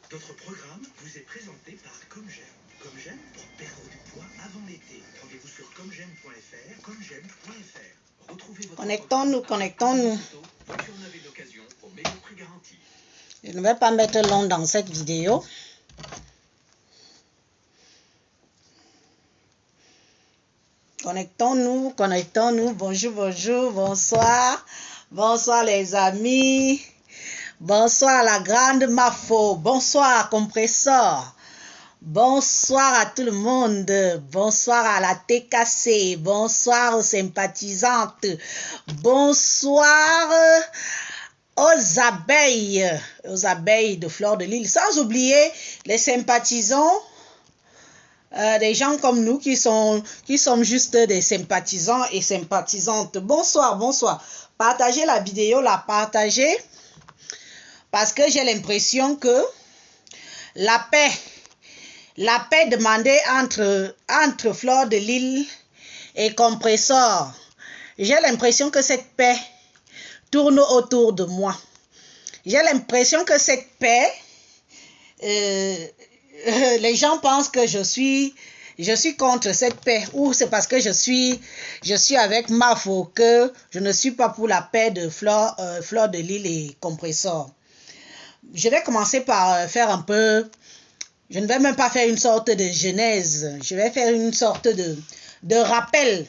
Notre programme vous est présenté par Comgène. Comgène pour perdre du poids avant l'été. Rendez-vous sur comgène.fr, comgène.fr. Retrouvez votre Connectons-nous, connectons-nous. voiture neuve et d'occasion au meilleur prix garanti. Je ne vais pas mettre long dans cette vidéo. Connectons-nous, connectons-nous. Bonjour, bonjour, bonsoir. Bonsoir les amis. Bonsoir la grande Mafo. Bonsoir compresseur. Bonsoir à tout le monde. Bonsoir à la TKC. Bonsoir aux sympathisantes. Bonsoir aux abeilles de Fleur de Lille. Sans oublier les sympathisants. Des gens comme nous qui sommes juste des sympathisants et sympathisantes. Bonsoir, bonsoir. Partagez la vidéo, la partagez. Parce que j'ai l'impression que la paix demandée entre Fleur de Lille et Compressor, j'ai l'impression que cette paix tourne autour de moi. J'ai l'impression que cette paix, les gens pensent que je suis contre cette paix, ou c'est parce que je suis avec Mafo que je ne suis pas pour la paix de Fleur de Lille et Compressor. Je vais commencer par faire un peu, je ne vais même pas faire une sorte de genèse, je vais faire une sorte de rappel.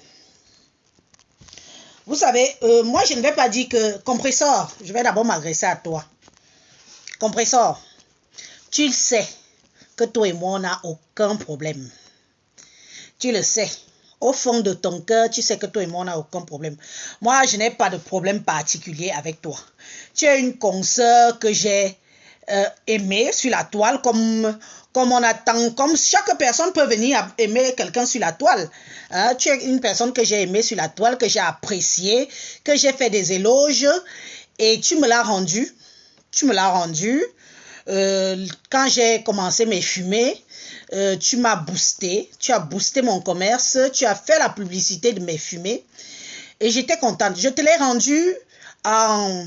Vous savez, moi je ne vais pas dire que, Compressor, je vais d'abord m'adresser à toi. Compressor, tu le sais que toi et moi on n'a aucun problème. Tu le sais. Au fond de ton cœur, tu sais que toi et moi on n'a aucun problème. Moi je n'ai pas de problème particulier avec toi. Tu es une consoeur que j'ai aimée sur la toile comme on attend, comme chaque personne peut venir aimer quelqu'un sur la toile. Hein? Tu es une personne que j'ai aimée sur la toile, que j'ai appréciée, que j'ai fait des éloges et tu me l'as rendu. Tu me l'as rendu. Quand j'ai commencé mes fumées, tu m'as boosté, tu as boosté mon commerce, tu as fait la publicité de mes fumées et j'étais contente. Je te l'ai rendu à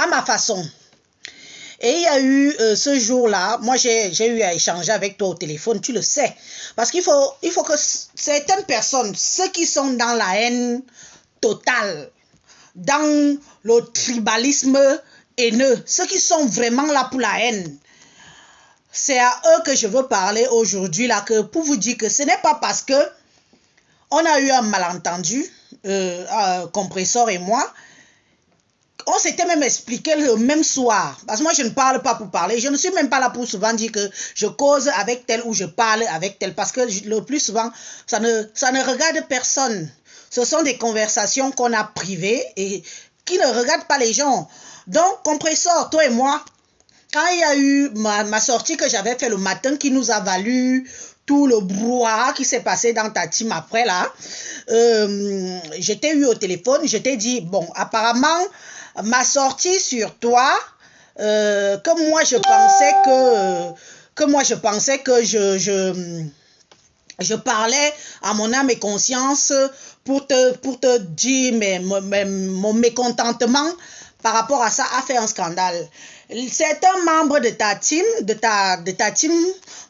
ma façon. Et il y a eu ce jour-là, moi j'ai eu à échanger avec toi au téléphone, tu le sais. Parce qu'il faut que certaines personnes, ceux qui sont dans la haine totale, dans le tribalisme haineux, ceux qui sont vraiment là pour la haine, c'est à eux que je veux parler aujourd'hui, là, pour vous dire que ce n'est pas parce que on a eu un malentendu, Compressor et moi. On s'était même expliqué le même soir. Parce que moi, je ne parle pas pour parler. Je ne suis même pas là pour souvent dire que je cause avec tel ou je parle avec tel. Parce que le plus souvent, ça ne regarde personne. Ce sont des conversations qu'on a privées et qui ne regardent pas les gens. Donc, Compressor, toi et moi, quand il y a eu ma sortie que j'avais fait le matin qui nous a valu tout le brouhaha qui s'est passé dans ta team après là, je t'ai eu au téléphone, je t'ai dit, bon, apparemment, ma sortie sur toi, que moi je pensais que je parlais à mon âme et conscience pour te dire mon mécontentement par rapport à ça a fait un scandale. Certains membres de ta team,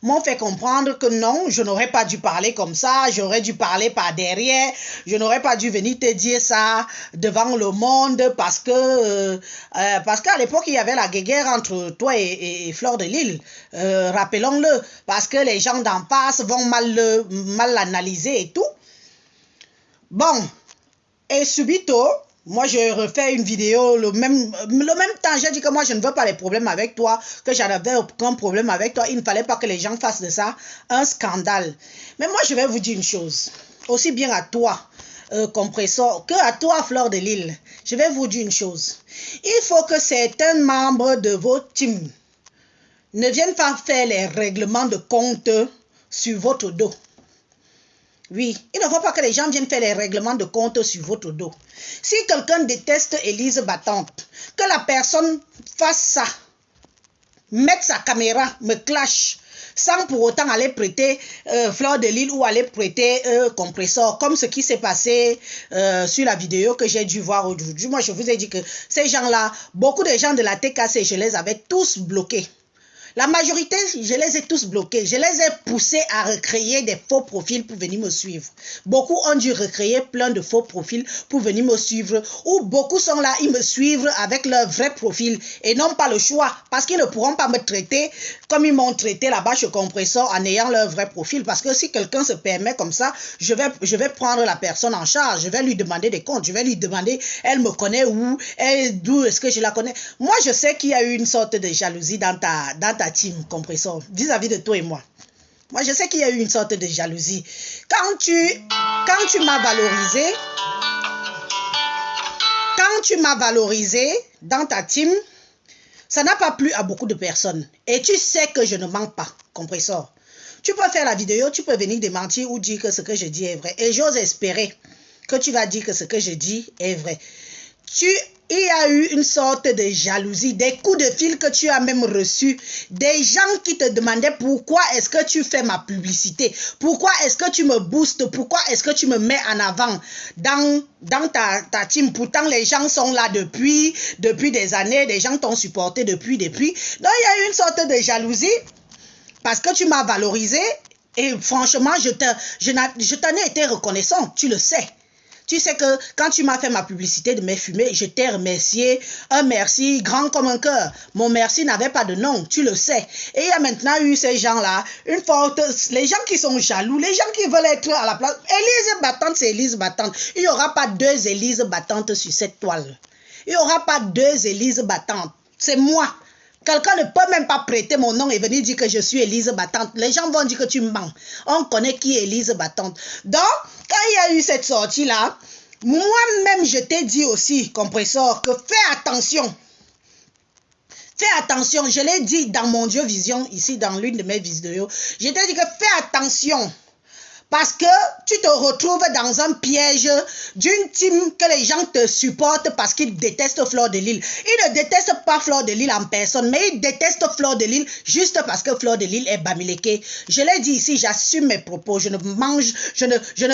m'ont fait comprendre que non, je n'aurais pas dû parler comme ça, j'aurais dû parler par derrière, je n'aurais pas dû venir te dire ça devant le monde parce qu'à l'époque, il y avait la guéguerre entre toi et Fleur de Lille, rappelons-le, parce que les gens d'en face vont mal l'analyser et tout. Bon, et subito, moi, je refais une vidéo le même temps. J'ai dit que moi, je ne veux pas les problèmes avec toi, que j'en avais aucun problème avec toi. Il ne fallait pas que les gens fassent de ça un scandale. Mais moi, je vais vous dire une chose. Aussi bien à toi, Compressor, que à toi, Fleur de Lille. Je vais vous dire une chose. Il faut que certains membres de votre team ne viennent pas faire les règlements de compte sur votre dos. Oui, il ne faut pas que les gens viennent faire les règlements de compte sur votre dos. Si quelqu'un déteste Élise Battante, que la personne fasse ça, mette sa caméra, me clash, sans pour autant aller prêter Fleur de Lys ou aller prêter Compressor, comme ce qui s'est passé sur la vidéo que j'ai dû voir aujourd'hui. Moi, je vous ai dit que ces gens-là, beaucoup de gens de la TKC, je les avais tous bloqués. La majorité, je les ai tous bloqués. Je les ai poussés à recréer des faux profils pour venir me suivre. Beaucoup ont dû recréer plein de faux profils pour venir me suivre. Ou beaucoup sont là, ils me suivent avec leur vrai profil et n'ont pas le choix parce qu'ils ne pourront pas me traiter comme ils m'ont traité là-bas chez Compressor en ayant leur vrai profil. Parce que si quelqu'un se permet comme ça, je vais prendre la personne en charge. Je vais lui demander des comptes. Je vais lui demander, elle me connaît où, d'où est-ce que je la connais. Moi, je sais qu'il y a eu une sorte de jalousie dans ta team Compressor vis-à-vis de toi et moi. Moi, je sais qu'il y a eu une sorte de jalousie. Quand tu m'as valorisé dans ta team, ça n'a pas plu à beaucoup de personnes. Et tu sais que je ne mens pas, Compressor. Tu peux faire la vidéo, tu peux venir démentir ou dire que ce que je dis est vrai. Et j'ose espérer que tu vas dire que ce que je dis est vrai. Il y a eu une sorte de jalousie, des coups de fil que tu as même reçus, des gens qui te demandaient pourquoi est-ce que tu fais ma publicité, pourquoi est-ce que tu me boostes, pourquoi est-ce que tu me mets en avant dans ta team. Pourtant, les gens sont là depuis des années, des gens t'ont supporté depuis. Donc, il y a eu une sorte de jalousie parce que tu m'as valorisé et franchement, je t'en ai été reconnaissant, tu le sais. Tu sais que quand tu m'as fait ma publicité de mes fumées, je t'ai remercié. Un merci grand comme un cœur. Mon merci n'avait pas de nom, tu le sais. Et il y a maintenant eu ces gens-là, les gens qui sont jaloux, les gens qui veulent être à la place. Élise Battante, c'est Élise Battante. Il n'y aura pas deux Élise Battantes sur cette toile. Il n'y aura pas deux Élise Battantes. C'est moi. Quelqu'un ne peut même pas prêter mon nom et venir dire que je suis Élise Battante. Les gens vont dire que tu mens. On connaît qui est Élise Battante. Donc, quand il y a eu cette sortie-là, moi-même, je t'ai dit aussi, Compressor, que fais attention. Fais attention. Je l'ai dit dans mon Dieu Vision, ici, dans l'une de mes vidéos. Je t'ai dit que fais attention. Parce que tu te retrouves dans un piège d'une team que les gens te supportent parce qu'ils détestent Fleur de Lys. Ils ne détestent pas Fleur de Lys en personne, mais ils détestent Fleur de Lys juste parce que Fleur de Lys est Bamileke. Je l'ai dit ici, j'assume mes propos. Je ne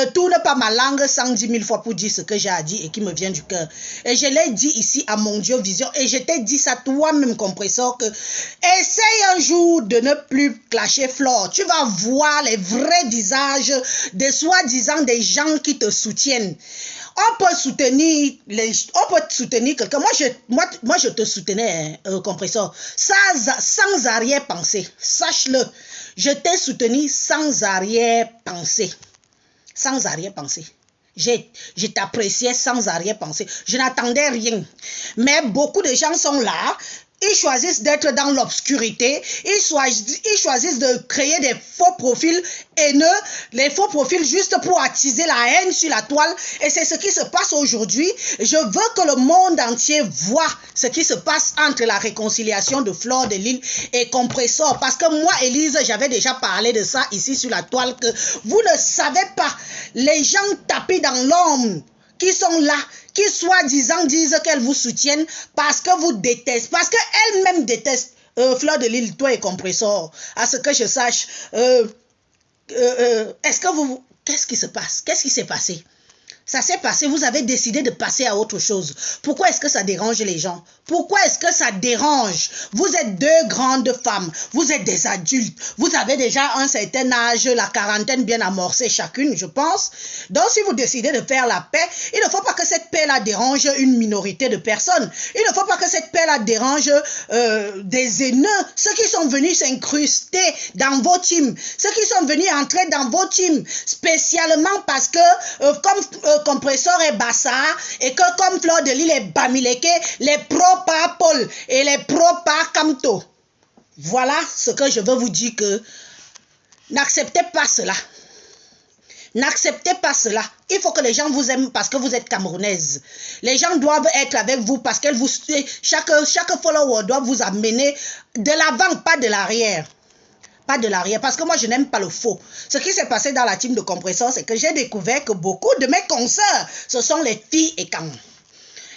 tourne pas ma langue 110 000 fois pour dire ce que j'ai à dire et qui me vient du cœur. Et je l'ai dit ici à mon Dieu Vision. Et je t'ai dit ça toi-même, Compressor, que essaye un jour de ne plus clasher Fleur. Tu vas voir les vrais visages des soi-disant des gens qui te soutiennent. On peut soutenir quelqu'un. Moi, je te soutenais, Compressor, sans arrière-pensée. Sache-le, je t'ai soutenu sans arrière-pensée. Sans arrière-pensée. Je t'appréciais sans arrière-pensée. Je n'attendais rien. Mais beaucoup de gens sont là. Ils choisissent d'être dans l'obscurité. Ils choisissent de créer des faux profils haineux, les faux profils juste pour attiser la haine sur la toile. Et c'est ce qui se passe aujourd'hui. Je veux que le monde entier voit ce qui se passe entre la réconciliation de Fleur de Lys et Compressor. Parce que moi, Élise, j'avais déjà parlé de ça ici sur la toile, que vous ne savez pas, les gens tapis dans l'ombre qui sont là, qui soi-disant disent qu'elles vous soutiennent parce que vous détestez, parce qu'elles-mêmes détestent Fleur de Lys, toi et Compressor. À ce que je sache, est-ce que vous... Qu'est-ce qui se passe? Qu'est-ce qui s'est passé? Ça s'est passé, vous avez décidé de passer à autre chose. Pourquoi est-ce que ça dérange les gens? Pourquoi est-ce que ça dérange? Vous êtes deux grandes femmes, vous êtes des adultes, vous avez déjà un certain âge, la quarantaine bien amorcée chacune, je pense. Donc si vous décidez de faire la paix, il ne faut pas que cette paix-là dérange une minorité de personnes. Il ne faut pas que cette paix-là dérange des haineux, ceux qui sont venus s'incruster dans vos teams, ceux qui sont venus entrer dans vos teams, spécialement parce que Compressor est Bassa et que comme Fleur de Lys est Bamileke, les pros par Paul et les pros par Kamto. Voilà ce que je veux vous dire, que n'acceptez pas cela. N'acceptez pas cela. Il faut que les gens vous aiment parce que vous êtes camerounaise. Les gens doivent être avec vous parce que chaque follower doit vous amener de l'avant, pas de l'arrière. pas de l'arrière, parce que moi, je n'aime pas le faux. Ce qui s'est passé dans la team de compresseur, c'est que j'ai découvert que beaucoup de mes consoeurs, ce sont les filles et quand.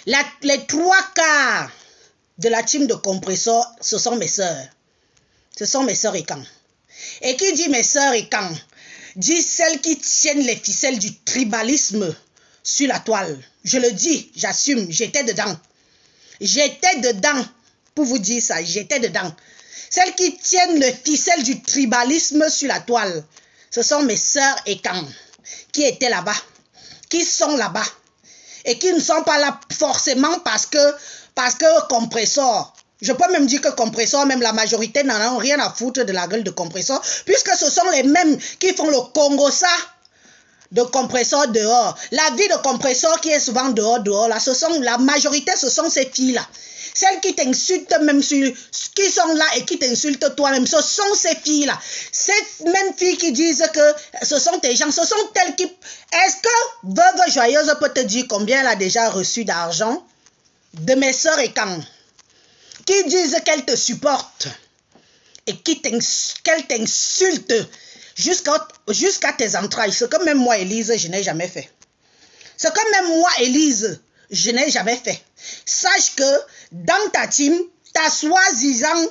Les 3/4 de la team de compresseur, ce sont mes sœurs. Ce sont mes sœurs et quand. Et qui dit mes sœurs et quand, dit celles qui tiennent les ficelles du tribalisme sur la toile. Je le dis, j'assume, j'étais dedans. J'étais dedans, pour vous dire ça, j'étais dedans. Celles qui tiennent le ficelle du tribalisme sur la toile, ce sont mes sœurs et quand, qui étaient là-bas, qui sont là-bas, et qui ne sont pas là forcément parce que compresseur. Je peux même dire que compresseur, même la majorité n'en ont rien à foutre de la gueule de compresseur, puisque ce sont les mêmes qui font le Congo-ça de compresseur dehors. La vie de compresseur qui est souvent dehors, là, la majorité, ce sont ces filles-là. Celles qui t'insultent même qui sont là et qui t'insultent toi-même, ce sont ces filles-là. Ces mêmes filles qui disent que ce sont tes gens, ce sont elles qui... Est-ce que Veuve Joyeuse peut te dire combien elle a déjà reçu d'argent de mes sœurs et quand? Qui disent qu'elles te supportent et qu'elles t'insultent jusqu'à tes entrailles. Ce que même moi, Élise, je n'ai jamais fait. Ce que même moi, Élise, je n'ai jamais fait. Sache que dans ta team, ta soi-disant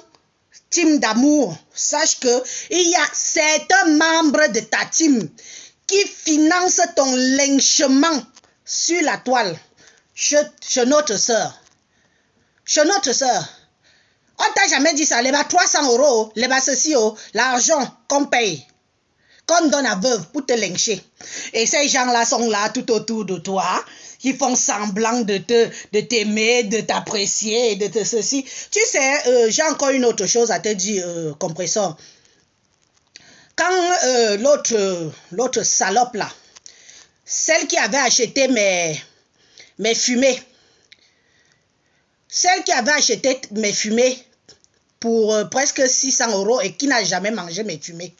team d'amour, sache que il y a certains membres de ta team qui financent ton lynchement sur la toile chez notre sœur. Chez notre sœur. On t'a jamais dit ça, les bas 300 €, les bas ceci, l'argent qu'on paye, qu'on donne à Veuve pour te lyncher. Et ces gens-là sont là tout autour de toi, qui font semblant de t'aimer, de t'apprécier, de te ceci. Tu sais, j'ai encore une autre chose à te dire, compresseur. Quand l'autre salope là, celle qui avait acheté mes fumées, celle qui avait acheté mes fumées pour presque 600 € et qui n'a jamais mangé mes fumées.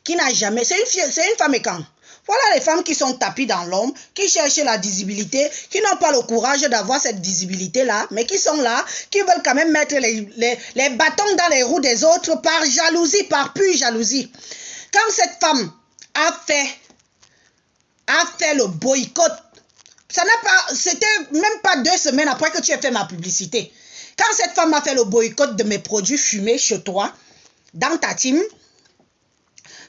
Qui n'a jamais... C'est une femme et quand. Voilà les femmes qui sont tapées dans l'ombre, qui cherchent la visibilité, qui n'ont pas le courage d'avoir cette visibilité-là, mais qui sont là, qui veulent quand même mettre les bâtons dans les roues des autres par jalousie, par pure jalousie. Quand cette femme a fait le boycott, c'était même pas 2 semaines après que tu aies fait ma publicité. Quand cette femme a fait le boycott de mes produits fumés chez toi, dans ta team,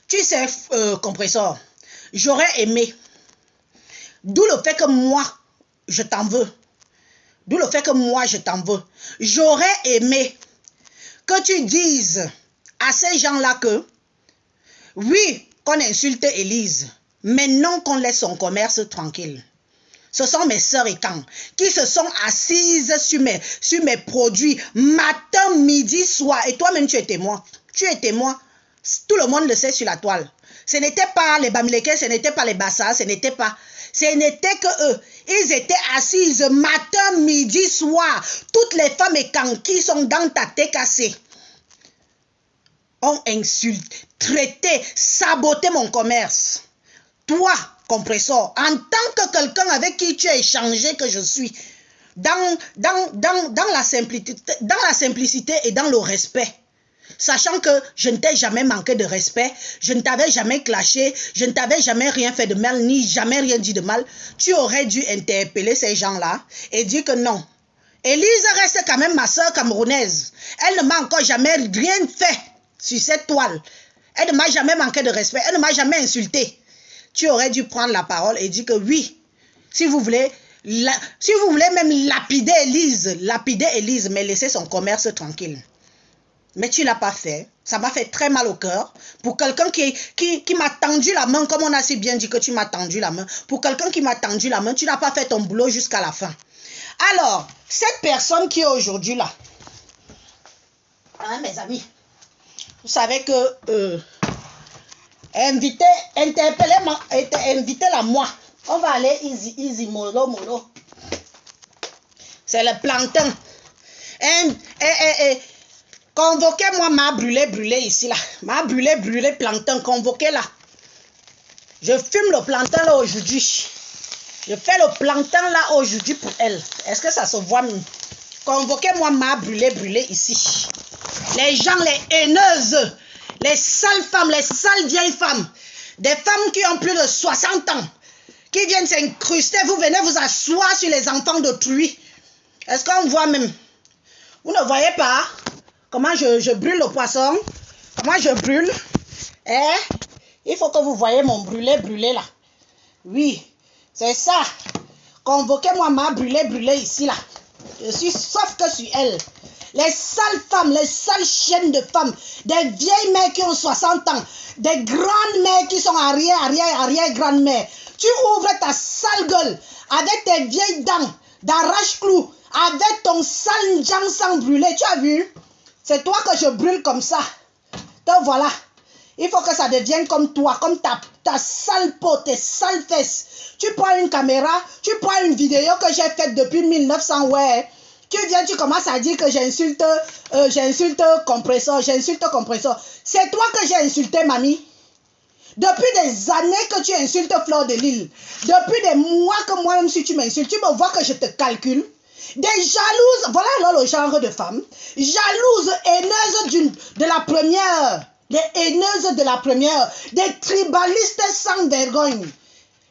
tu sais, compresseur, j'aurais aimé, d'où le fait que moi, je t'en veux. D'où le fait que moi, je t'en veux. J'aurais aimé que tu dises à ces gens-là que, oui, qu'on insulte Élise, mais non qu'on laisse son commerce tranquille. Ce sont mes sœurs et quand qui se sont assises sur mes produits matin, midi, soir. Et toi-même, tu es témoin. Tu es témoin. Tout le monde le sait sur la toile. Ce n'était pas les Bamileke, ce n'était pas les Bassa, ce n'était que eux. Ils étaient assises matin, midi, soir. Toutes les femmes et quand qui sont dans ta TKC ont insulté, traité, saboté mon commerce. Toi, compresseur, en tant que quelqu'un avec qui tu as échangé que je suis, dans la simplicité et dans le respect, sachant que je ne t'ai jamais manqué de respect, je ne t'avais jamais clashé, je ne t'avais jamais rien fait de mal, ni jamais rien dit de mal, tu aurais dû interpeller ces gens-là et dire que non. Élise reste quand même ma soeur camerounaise. Elle ne m'a encore jamais rien fait sur cette toile. Elle ne m'a jamais manqué de respect, elle ne m'a jamais insulté. Tu aurais dû prendre la parole et dire que oui, si vous voulez même lapider Élise, mais laisser son commerce tranquille. Mais tu ne l'as pas fait. Ça m'a fait très mal au cœur. Pour quelqu'un qui m'a tendu la main, comme on a si bien dit que tu m'as tendu la main. Pour quelqu'un qui m'a tendu la main, tu n'as pas fait ton boulot jusqu'à la fin. Alors, cette personne qui est aujourd'hui là, hein, mes amis, vous savez que... invitez-la moi. On va aller easy, mollo. C'est le plantain. Convoquez-moi ma brûlé ici là. Ma brûlé plantain, convoquez-la. Je fume le plantain là aujourd'hui. Je fais le plantain là aujourd'hui pour elle. Est-ce que ça se voit? Convoquez-moi ma brûlé ici. Les gens, les haineuses. Les sales femmes, les sales vieilles femmes. Des femmes qui ont plus de 60 ans. Qui viennent s'incruster. Vous venez vous asseoir sur les enfants d'autrui. Est-ce qu'on voit même? Vous ne voyez pas comment je brûle le poisson? Comment je brûle? Il faut que vous voyez mon brûlé là. Oui, c'est ça. Convoquez-moi ma brûlé ici là. Je suis sauf que sur elle. Les sales femmes, les sales chiennes de femmes, des vieilles mères qui ont 60 ans, des grandes mères qui sont arrière grand-mères. Tu ouvres ta sale gueule avec tes vieilles dents d'arrache-clou, avec ton sale jambes sans brûler. Tu as vu? C'est toi que je brûle comme ça. Donc voilà. Il faut que ça devienne comme toi, comme ta sale peau, tes sales fesses. Tu prends une caméra, tu prends une vidéo que j'ai faite depuis 1900, ouais. Tu viens, tu commences à dire que j'insulte compresseur, C'est toi que j'ai insulté, mamie. Depuis des années que tu insultes Fleur de Lille. Depuis des mois que moi-même, si tu m'insultes, tu me vois que je te calcule. Des jalouses, voilà alors le genre de femme. Jalouses, haineuses de la première. Des haineuses de la première. Des tribalistes sans vergogne.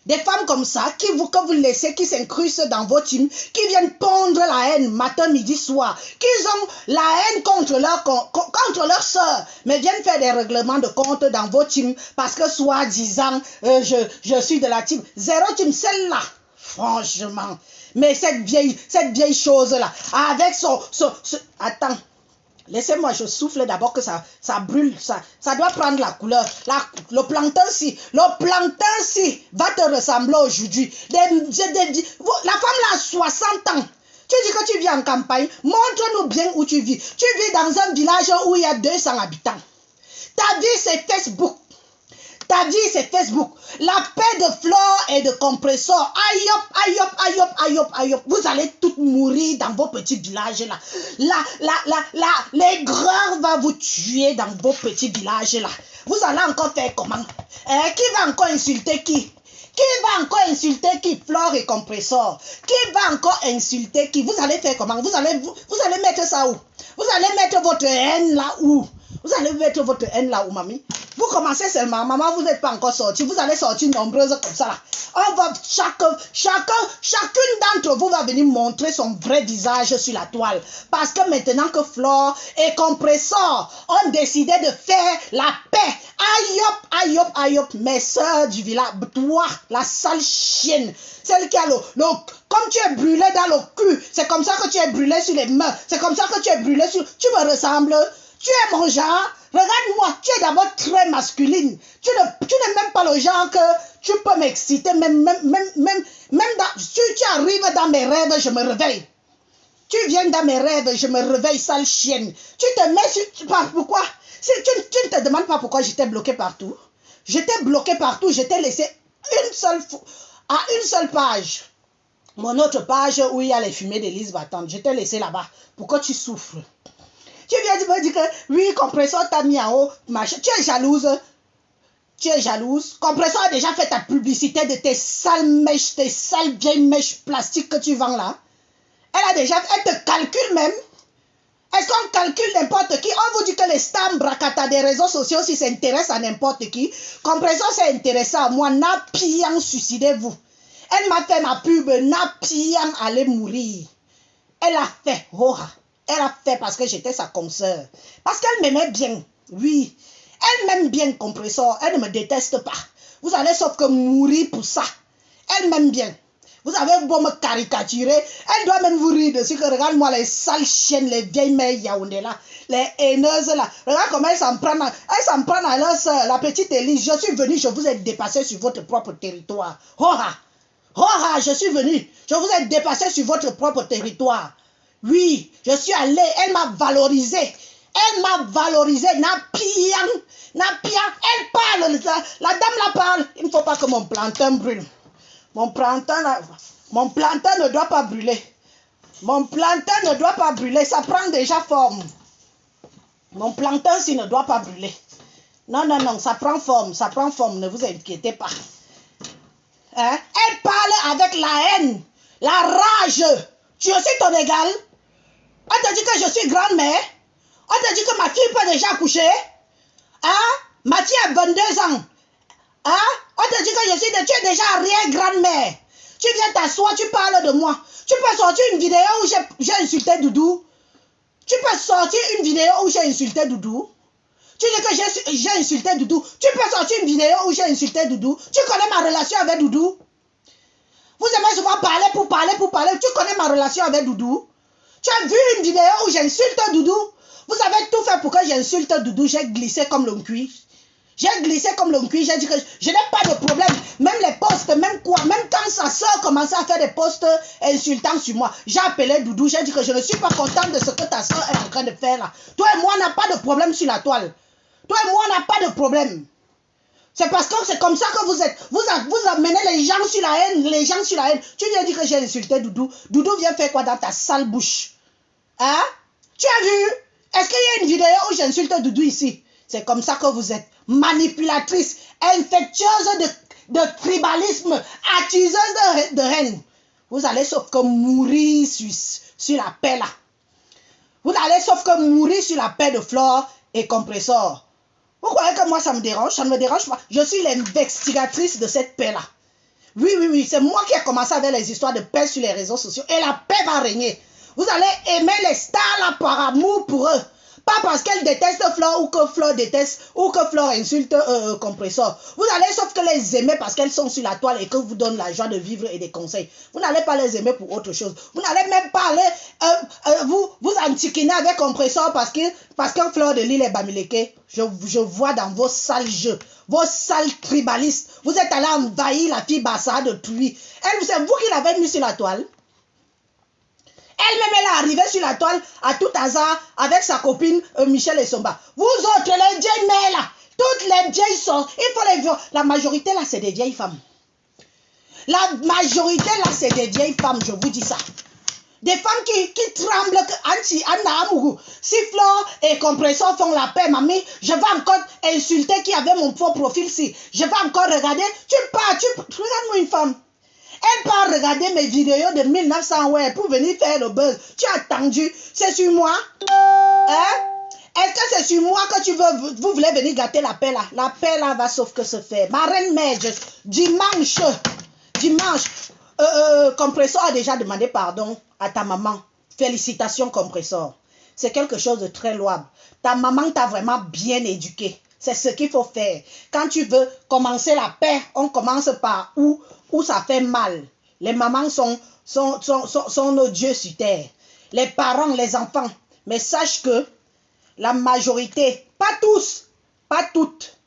Des femmes comme ça, que vous laissez, qui s'incrustent dans vos teams, qui viennent pondre la haine matin, midi, soir, qui ont la haine contre leur soeur, mais viennent faire des règlements de compte dans vos teams, parce que soi-disant, je suis de la team. Zéro team, celle-là, franchement. Mais cette vieille chose-là, avec attends. Laissez-moi, je souffle d'abord que ça brûle, ça doit prendre la couleur. Le plancton-ci va te ressembler aujourd'hui. La femme là a 60 ans. Tu dis que tu vis en campagne, montre-nous bien où tu vis. Tu vis dans un village où il y a 200 habitants. Ta vie c'est Facebook. Ta vie, c'est Facebook. La paix de Flore et de compresseur. Aïe. Vous allez toutes mourir dans vos petits villages là. L'aigreur va vous tuer dans vos petits villages là. Vous allez encore faire comment? Qui va encore insulter qui? Qui va encore insulter qui? Flore et compresseur. Qui va encore insulter qui? Vous allez faire comment? Vous allez mettre ça où? Vous allez mettre votre haine là où? Vous allez mettre votre haine là où, mamie? Vous commencez seulement, maman, vous n'êtes pas encore sortie. Vous allez sortir nombreuses comme ça là. On va, chacune d'entre vous va venir montrer son vrai visage sur la toile. Parce que maintenant que Flore et compresseur ont décidé de faire la paix. Aïe, mes soeurs du village, toi, la sale chienne, celle qui a comme tu es brûlé dans le cul, c'est comme ça que tu es brûlé sur les mains, c'est comme ça que tu es brûlé sur, tu me ressembles. Tu es mon genre. Regarde-moi, tu es d'abord très masculine. Tu n'es même pas le genre que tu peux m'exciter. Même tu arrives dans mes rêves, je me réveille. Tu viens dans mes rêves, je me réveille, sale chienne. Tu te mets sur... Pourquoi? Tu ne te demandes pas pourquoi j'étais bloqué partout. J'étais bloqué partout, j'étais laissé à une seule page. Mon autre page où il y a les fumées d'Élise Battante. J'étais laissé là-bas pour que tu souffres. Tu viens de me dire que, oui, compresseur t'a mis en haut, machin. Tu es jalouse. Tu es jalouse. Compresseur a déjà fait ta publicité de tes sales mèches, tes sales vieilles mèches plastiques que tu vends là. Elle te calcule même. Est-ce qu'on calcule n'importe qui? On vous dit que les stars bracata des réseaux sociaux, si s'intéressent à n'importe qui. Compresseur s'est intéressé à moi. Napian, suicidez-vous. Elle m'a fait ma pub. Napian, allez mourir. Elle a fait. Elle a fait parce que j'étais sa consoeur. Parce qu'elle m'aimait bien. Oui. Elle m'aime bien, compresseur. Elle ne me déteste pas. Vous allez sauf que mourir pour ça. Elle m'aime bien. Vous avez beau me caricaturer. Elle doit même vous rire dessus. Regarde-moi les sales chiennes, les vieilles mères Yaoundé là. Les haineuses là. Regarde comment elles s'en prennent. Elles s'en prennent à leur soeur, la petite Élise. Je suis venue, je vous ai dépassé sur votre propre territoire. Je suis venue. Je vous ai dépassé sur votre propre territoire. Oui, je suis allée, elle m'a valorisé. Napian, elle parle, la dame la parle. Il ne faut pas que mon plantain brûle. Mon plantain ne doit pas brûler. Ça prend déjà forme. Mon plantain ne doit pas brûler. Non, ça prend forme, ne vous inquiétez pas. Elle parle avec la haine, la rage. Tu suis ton égal. On te dit que je suis grand-mère. On te dit que ma fille peut déjà accoucher. Hein? Mathieu a 22 ans. Hein? On te dit que tu es déjà arrière-grand-mère. Tu viens t'asseoir, tu parles de moi. Tu peux sortir une vidéo où j'ai insulté Doudou. Tu peux sortir une vidéo où j'ai insulté Doudou. Tu dis que j'ai insulté Doudou. Tu peux sortir une vidéo où j'ai insulté Doudou. Tu connais ma relation avec Doudou. Vous aimez souvent parler pour parler. Tu connais ma relation avec Doudou. Tu as vu une vidéo où j'insulte Doudou. Vous avez tout fait pour que j'insulte Doudou. J'ai glissé comme l'homme cuit. J'ai glissé comme l'homme cuit. J'ai dit que je n'ai pas de problème. Même les posts, même quand sa soeur commençait à faire des posts insultants sur moi, j'ai appelé Doudou. J'ai dit que je ne suis pas contente de ce que ta soeur est en train de faire là. Toi et moi, on n'a pas de problème sur la toile. Toi et moi, on n'a pas de problème. C'est parce que c'est comme ça que vous êtes. Vous amenez les gens sur la haine. Tu viens dire que j'ai insulté Doudou. Doudou vient faire quoi dans ta sale bouche? Hein? Tu as vu? Est-ce qu'il y a une vidéo où j'insulte Doudou ici? C'est comme ça que vous êtes. Manipulatrice, infectieuse de tribalisme, accuseuse de haine. Vous allez sauf que mourir sur la paix là. Vous allez sauf que mourir sur la paix de Flore et Compressor. Vous croyez que moi ça me dérange? Ça ne me dérange pas. Je suis l'investigatrice de cette paix là. Oui, c'est moi qui ai commencé avec les histoires de paix sur les réseaux sociaux. Et la paix va régner. Vous allez aimer les stars là par amour pour eux. Pas parce qu'elles détestent Flore ou que Flore déteste ou que Flore insulte Compressor. Vous allez sauf que les aimer parce qu'elles sont sur la toile et que vous donnent la joie de vivre et des conseils. Vous n'allez pas les aimer pour autre chose. Vous n'allez même pas aller vous antiquiner avec Compressor parce que Flore de Lille est Bamileke. Je vois dans vos sales jeux, vos sales tribalistes. Vous êtes allé envahir la fille Bassa de Tui. C'est vous qui l'avez mis sur la toile. Elle-même, elle est arrivée sur la toile à tout hasard avec sa copine Michel Essomba. Vous autres, les vieilles mères là, toutes les vieilles sont, il faut les voir. La majorité là, c'est des vieilles femmes. La majorité là, c'est des vieilles femmes, je vous dis ça. Des femmes qui tremblent, si Flore et Compressor font la paix, mamie, je vais encore insulter qui avait mon faux profil si. Je vais encore regarder. Regarde-moi une femme. Elle part regarder mes vidéos de 1900 ouais, pour venir faire le buzz. Tu as attendu. C'est sur moi. Hein? Est-ce que c'est sur moi que vous voulez venir gâter la paix là? La paix là va sauf que se faire. Ma reine mère, dimanche, Compressor a déjà demandé pardon à ta maman. Félicitations Compressor. C'est quelque chose de très louable. Ta maman t'a vraiment bien éduqué. C'est ce qu'il faut faire. Quand tu veux commencer la paix, on commence par où ça fait mal. Les mamans sont nos dieux sur terre. Les parents, les enfants. Mais sache que la majorité, pas tous, pas toutes,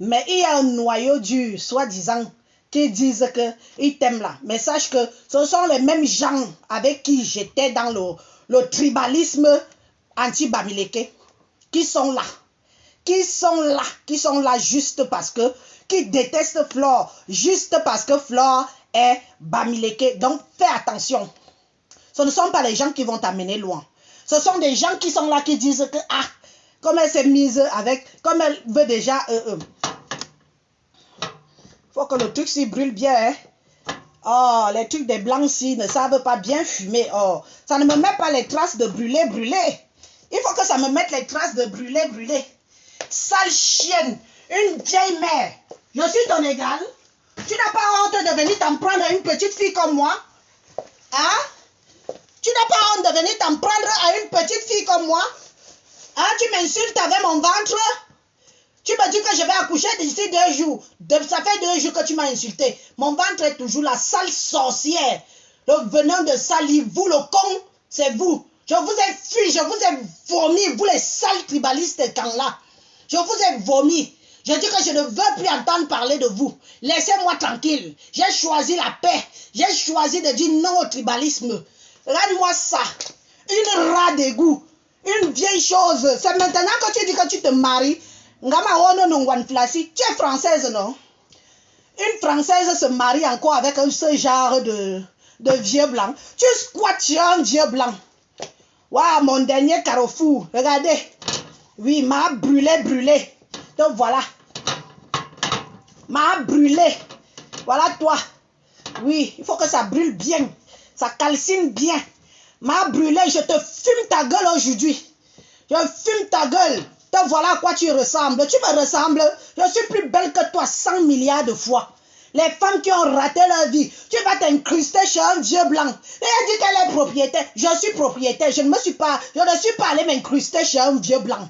mais il y a un noyau dur, soi-disant, qui disent qu'ils t'aiment là. Mais sache que ce sont les mêmes gens avec qui j'étais dans le tribalisme anti-Bamileke qui sont là. Qui sont là juste parce que, qui détestent Flore, juste parce que Flore est Bamileke. Donc, fais attention. Ce ne sont pas les gens qui vont t'amener loin. Ce sont des gens qui sont là qui disent que, comme elle s'est mise avec, comme elle veut déjà, faut que le truc s'y brûle bien, hein. Oh, les trucs des blancs s'y ne savent pas bien fumer. Oh, ça ne me met pas les traces de brûler. Il faut que ça me mette les traces de brûler. Sale chienne, une vieille mère. Je suis ton égal. Tu n'as pas honte de venir t'en prendre à une petite fille comme moi? Hein? Tu n'as pas honte de venir t'en prendre à une petite fille comme moi? Hein? Tu m'insultes avec mon ventre? Tu me dis que je vais accoucher d'ici 2 jours. Ça fait 2 jours que tu m'as insulté. Mon ventre est toujours la sale sorcière. Le venin de salive, vous le con, c'est vous. Je vous ai fui, je vous ai vomi, vous les sales tribalistes quand là. Je vous ai vomi. Je dis que je ne veux plus entendre parler de vous. Laissez-moi tranquille. J'ai choisi la paix. J'ai choisi de dire non au tribalisme. Regarde-moi ça. Une rat d'égout. Une vieille chose. C'est maintenant que tu dis que tu te maries. Tu es française, non? Une française se marie encore avec ce genre de vieux blanc. Tu squattes sur un vieux blanc. Waouh, mon dernier carrefour. Regardez. Oui, m'a brûlé. Donc voilà. M'a brûlé. Voilà toi. Oui, il faut que ça brûle bien. Ça calcine bien. M'a brûlé. Je te fume ta gueule aujourd'hui. Je fume ta gueule. te voilà à quoi tu ressembles. Tu me ressembles. Je suis plus belle que toi 100 milliards de fois. Les femmes qui ont raté leur vie, tu vas t'incruster chez un vieux blanc. Et elle dit qu'elle est propriétaire. Je suis propriétaire. Je ne suis pas allée m'incruster chez un vieux blanc.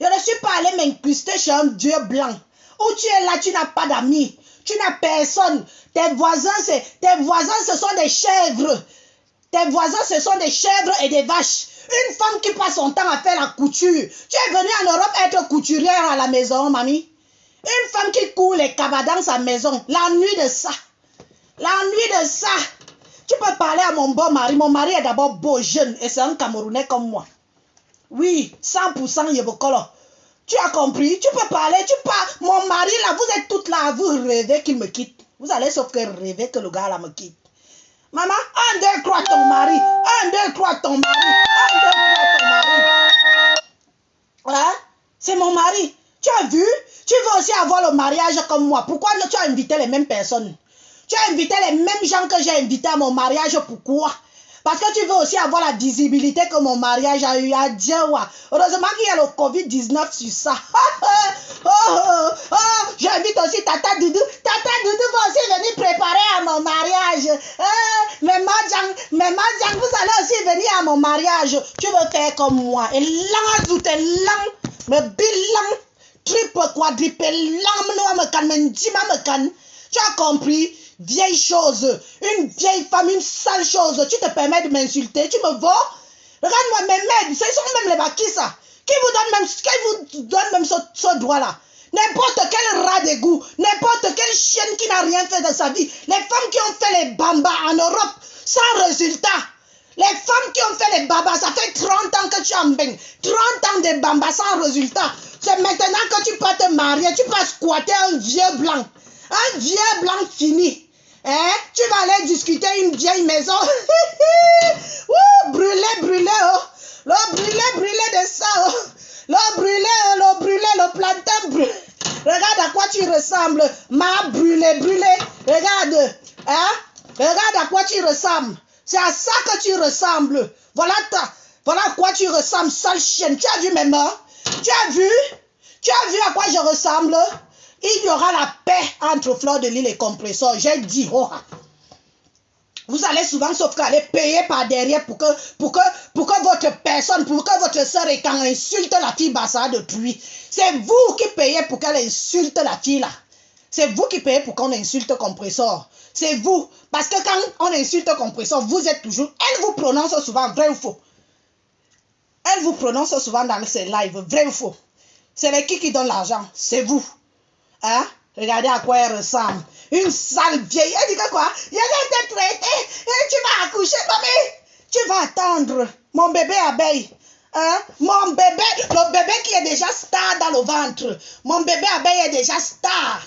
Je ne suis pas allée m'incruster chez un vieux blanc. Où tu es là, tu n'as pas d'amis. Tu n'as personne. Tes voisins, ce sont des chèvres. Tes voisins, ce sont des chèvres et des vaches. Une femme qui passe son temps à faire la couture. Tu es venue en Europe être couturière à la maison, mamie. Une femme qui court les cabas dans sa maison. L'ennui de ça. L'ennui de ça. Tu peux parler à mon beau mari. Mon mari est d'abord beau, jeune. Et c'est un Camerounais comme moi. Oui, 100% Yebokolo. Tu as compris? Tu peux parler. Mon mari là, vous êtes toutes là. Vous rêvez qu'il me quitte. Vous allez sauf que rêver que le gars là me quitte. Maman, 1, 2, 3 ton mari. 1, 2, 3 ton mari. 1, 2, 3 ton mari. Hein? C'est mon mari. Tu as vu? Tu veux aussi avoir le mariage comme moi. Pourquoi tu as invité les mêmes personnes? Tu as invité les mêmes gens que j'ai invités à mon mariage. Pourquoi? Parce que tu veux aussi avoir la visibilité que mon mariage a eu à Djawa. Heureusement qu'il y a le Covid-19 sur ça. J'invite aussi Tata Doudou. Tata Doudou va aussi venir préparer à mon mariage. Maman Djang, vous allez aussi venir à mon mariage. Tu veux faire comme moi. Et l'an, t'es l'an, me bilan, triple, quadruple, l'an, me can. Tu as compris? Vieille chose, une vieille femme, une sale chose. Tu te permets de m'insulter, tu me vois? Regarde-moi, mes mères, ce sont même les bakis, qui vous donne même ce droit-là. N'importe quel rat d'égout, n'importe quelle chienne qui n'a rien fait de sa vie. Les femmes qui ont fait les bambas en Europe sans résultat. Les femmes qui ont fait les babas, ça fait 30 ans que tu en baignes. 30 ans de bambas sans résultat. C'est maintenant que tu peux te marier, tu peux squatter un vieux blanc. Un vieux blanc fini. Hein? Tu vas aller discuter une vieille maison. Brûler, oh. Le brûler de ça, oh. Le brûler, le plantain brûlé. Regarde à quoi tu ressembles. Ma brûlé. Regarde. Hein? Regarde à quoi tu ressembles. C'est à ça que tu ressembles. Voilà à quoi tu ressembles, sale chienne. Tu as vu mes mains? Tu as vu à quoi je ressemble? Il y aura la paix entre Fleur de Lys et Compressor. J'ai dit, oh. Vous allez souvent sauf qu'aller payer par derrière pour que votre personne, pour que votre soeur étant insulte la fille Bassa de Truy. C'est vous qui payez pour qu'elle insulte la fille là. C'est vous qui payez pour qu'on insulte Compressor. C'est vous. Parce que quand on insulte Compressor, vous êtes toujours... Elle vous prononce souvent vrai ou faux. Elle vous prononce souvent dans ses lives vrai ou faux. C'est les qui donne l'argent. C'est vous. Hein? Regardez à quoi elle ressemble. Une sale vieille. Elle dit que quoi? Il y a été traité. Et tu vas accoucher, mamie. Tu vas attendre. Mon bébé abeille. Hein? Mon bébé. Le bébé qui est déjà star dans le ventre. Mon bébé abeille est déjà star.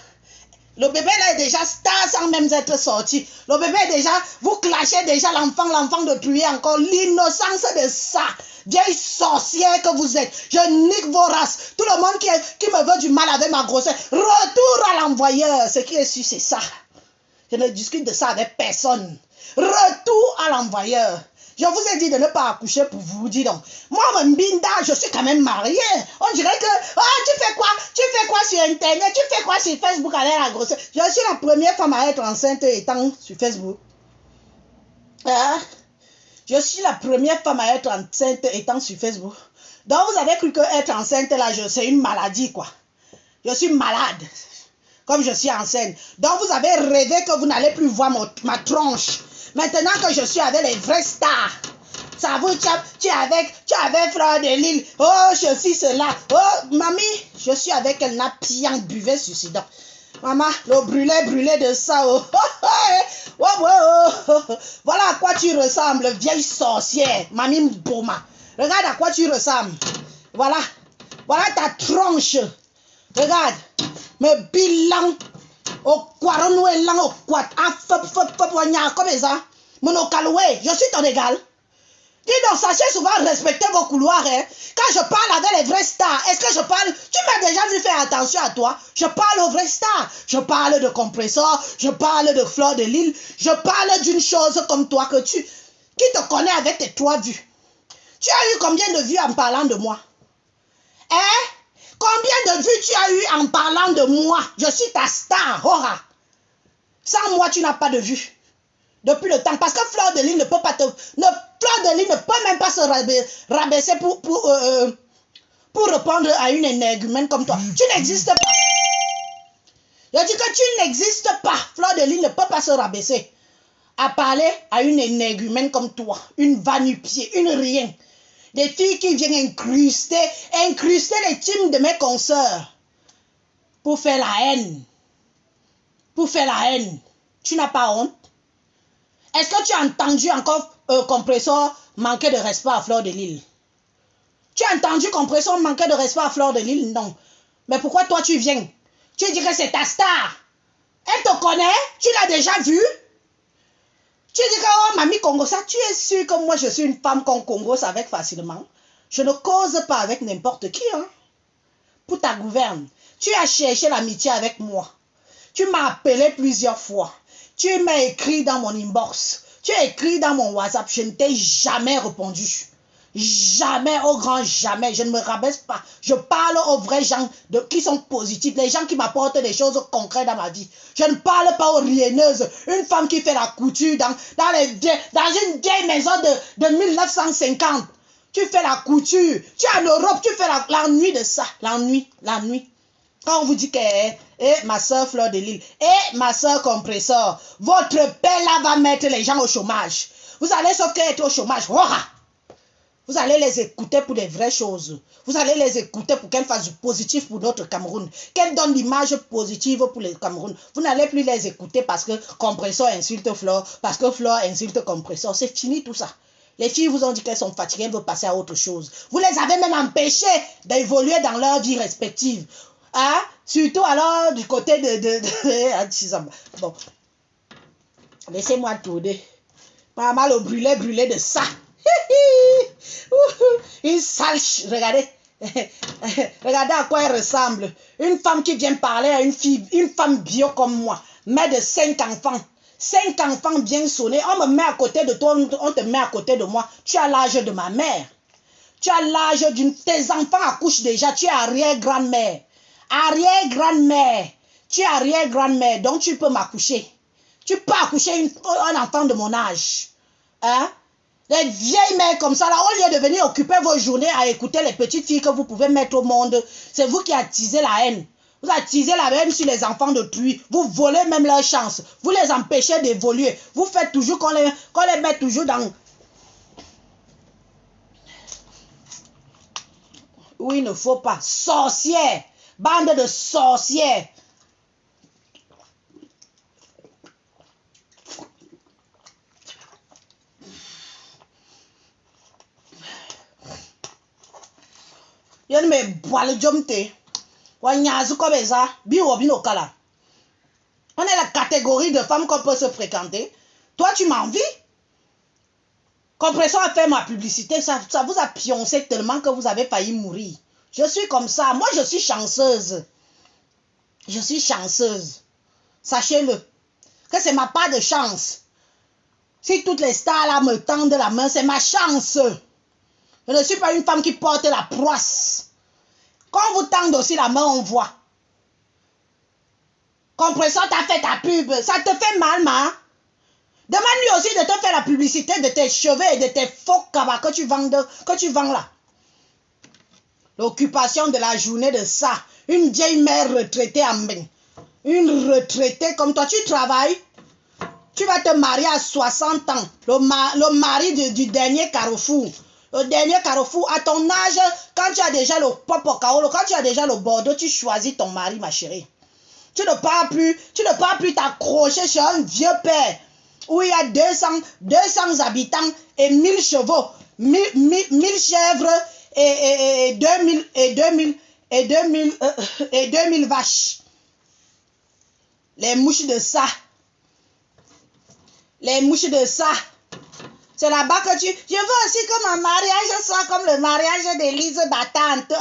Le bébé là est déjà star sans même être sorti. Le bébé est déjà... Vous clashez déjà l'enfant de tuer encore. L'innocence de ça. Vieille sorcière que vous êtes. Je nique vos races. Tout le monde qui me veut du mal avec ma grossesse. Retour à l'envoyeur. Ce qui est sûr, c'est ça. Je ne discute de ça avec personne. Retour à l'envoyeur. Je vous ai dit de ne pas accoucher pour vous. Dis donc. Moi, Mbinda, je suis quand même mariée. On dirait que... tu fais quoi? Tu fais quoi sur Internet? Tu fais quoi sur Facebook avec la grossesse? Je suis la première femme à être enceinte étant sur Facebook. Je suis la première femme à être enceinte étant sur Facebook. Donc, vous avez cru que être enceinte, là, c'est une maladie, quoi. Je suis malade. Comme je suis enceinte. Donc, vous avez rêvé que vous n'allez plus voir ma tronche. Maintenant que je suis avec les vrais stars. Ça vous, tu es avec Fleur de Lys. Oh, je suis cela. Oh, mamie, je suis avec elle, n'a piant, buvait suicidant. Maman, le brûlé de ça. Oh. Voilà à quoi tu ressembles, vieille sorcière. Mamie Mboma. Regarde à quoi tu ressembles. Voilà ta tronche. Regarde. Me bilan. Au quaronoué lang au quat. Comme ça. Monocaloué. Je suis ton égal. Dis donc, sachez souvent respecter vos couloirs. Hein. Quand je parle avec les vrais stars, est-ce que je parle... Tu m'as déjà vu faire attention à toi. Je parle aux vrais stars. Je parle de Compressor. Je parle de Fleur de Lys. Je parle d'une chose comme toi qui te connaît avec tes 3 vues. Tu as eu combien de vues en parlant de moi? Hein? Combien de vues tu as eu en parlant de moi? Je suis ta star, Hora. Sans moi, tu n'as pas de vues. Depuis le temps. Parce que Fleur de Lys ne peut pas te... Fleur de Lys ne peut même pas se rabaisser pour répondre à une énergumène comme toi. Tu n'existes pas. Je dis que tu n'existes pas. Fleur de Lys ne peut pas se rabaisser à parler à une énergumène comme toi. Une va-nu-pied, une rien. Des filles qui viennent incruster les teams de mes consoeurs pour faire la haine. Pour faire la haine. Tu n'as pas honte? Est-ce que tu as entendu encore Compressor manquer de respect à Fleur de Lys? Tu as entendu Compressor manquer de respect à Fleur de Lys? Non. Mais pourquoi toi tu viens? Tu dis que c'est ta star. Elle te connaît? Tu l'as déjà vue? Tu dis que, oh, Mamie Congosa, tu es sûr que moi je suis une femme qu'on congose avec facilement? Je ne cause pas avec n'importe qui, hein. Pour ta gouverne, tu as cherché l'amitié avec moi. Tu m'as appelé plusieurs fois. Tu m'as écrit dans mon inbox. Tu as écrit dans mon WhatsApp. Je ne t'ai jamais répondu. Jamais, au grand jamais. Je ne me rabaisse pas. Je parle aux vrais gens qui sont positifs. Les gens qui m'apportent des choses concrètes dans ma vie. Je ne parle pas aux rienneuses. Une femme qui fait la couture dans une vieille maison de 1950. Tu fais la couture. Tu es en Europe. Tu fais la nuit de ça. La nuit. Quand on vous dit que ma soeur Fleur de Lys, ma soeur Compressor, votre père là va mettre les gens au chômage. Vous allez sauf qu'être au chômage. Vous allez les écouter pour des vraies choses. Vous allez les écouter pour qu'elles fassent du positif pour notre Cameroun. Qu'elles donnent l'image positive pour le Cameroun. Vous n'allez plus les écouter parce que Compressor insulte Fleur, parce que Fleur insulte Compressor. C'est fini tout ça. Les filles vous ont dit qu'elles sont fatiguées, elles veulent passer à autre chose. Vous les avez même empêchées d'évoluer dans leur vie respective. Hein? Surtout alors du côté de bon. Laissez-moi tourner. Maman le brûlé de ça. Une sale... Regardez. Regardez à quoi elle ressemble. Une femme qui vient parler à une femme bio comme moi. Mère de 5 enfants. 5 enfants bien sonnés. On me met à côté de toi, on te met à côté de moi. Tu as l'âge de ma mère. Tu as l'âge d'une... Tes enfants accouchent déjà. Tu es arrière-grand-mère. Arrière-grand-mère. Tu es arrière-grand-mère. Donc tu peux m'accoucher. Tu peux accoucher un enfant de mon âge. Hein? Les vieilles mères comme ça, là, au lieu de venir occuper vos journées à écouter les petites filles que vous pouvez mettre au monde, c'est vous qui attisez la haine. Vous attisez la haine sur les enfants d'autrui. Vous volez même leur chance. Vous les empêchez d'évoluer. Vous faites toujours qu'on les met toujours dans... Oui, il ne faut pas. Sorcières. Bande de sorcières. Yo ne me bois le jomte. Wanyazu comme ça. Kala. On est la catégorie de femmes qu'on peut se fréquenter. Toi, tu m'envies. Compressor a fait ma publicité. Ça vous a pioncé tellement que vous avez failli mourir. Je suis comme ça. Moi, je suis chanceuse. Je suis chanceuse. Sachez-le. Que c'est ma part de chance. Si toutes les stars là me tendent la main, c'est ma chance. Je ne suis pas une femme qui porte la proisse. Quand on vous tend aussi la main, on voit. Compressor t'a fait ta pub. Ça te fait mal, ma. Demande-lui aussi de te faire la publicité de tes cheveux et de tes faux cabas que tu vends là. L'occupation de la journée de ça. Une vieille mère retraitée en bain. Une retraitée comme toi. Tu travailles. Tu vas te marier à 60 ans. Le mari du dernier carrefour. Le dernier carrefour, à ton âge, quand tu as déjà le popo kaolo, quand tu as déjà le bordeaux, tu choisis ton mari, ma chérie. Tu ne pars plus t'accrocher sur un vieux père où il y a 200 habitants et 1000 chevaux, 1000 chèvres et 2000 vaches. Les mouches de ça. Les mouches de ça. C'est là-bas que je veux aussi que mon mariage soit comme le mariage d'Élise Battante.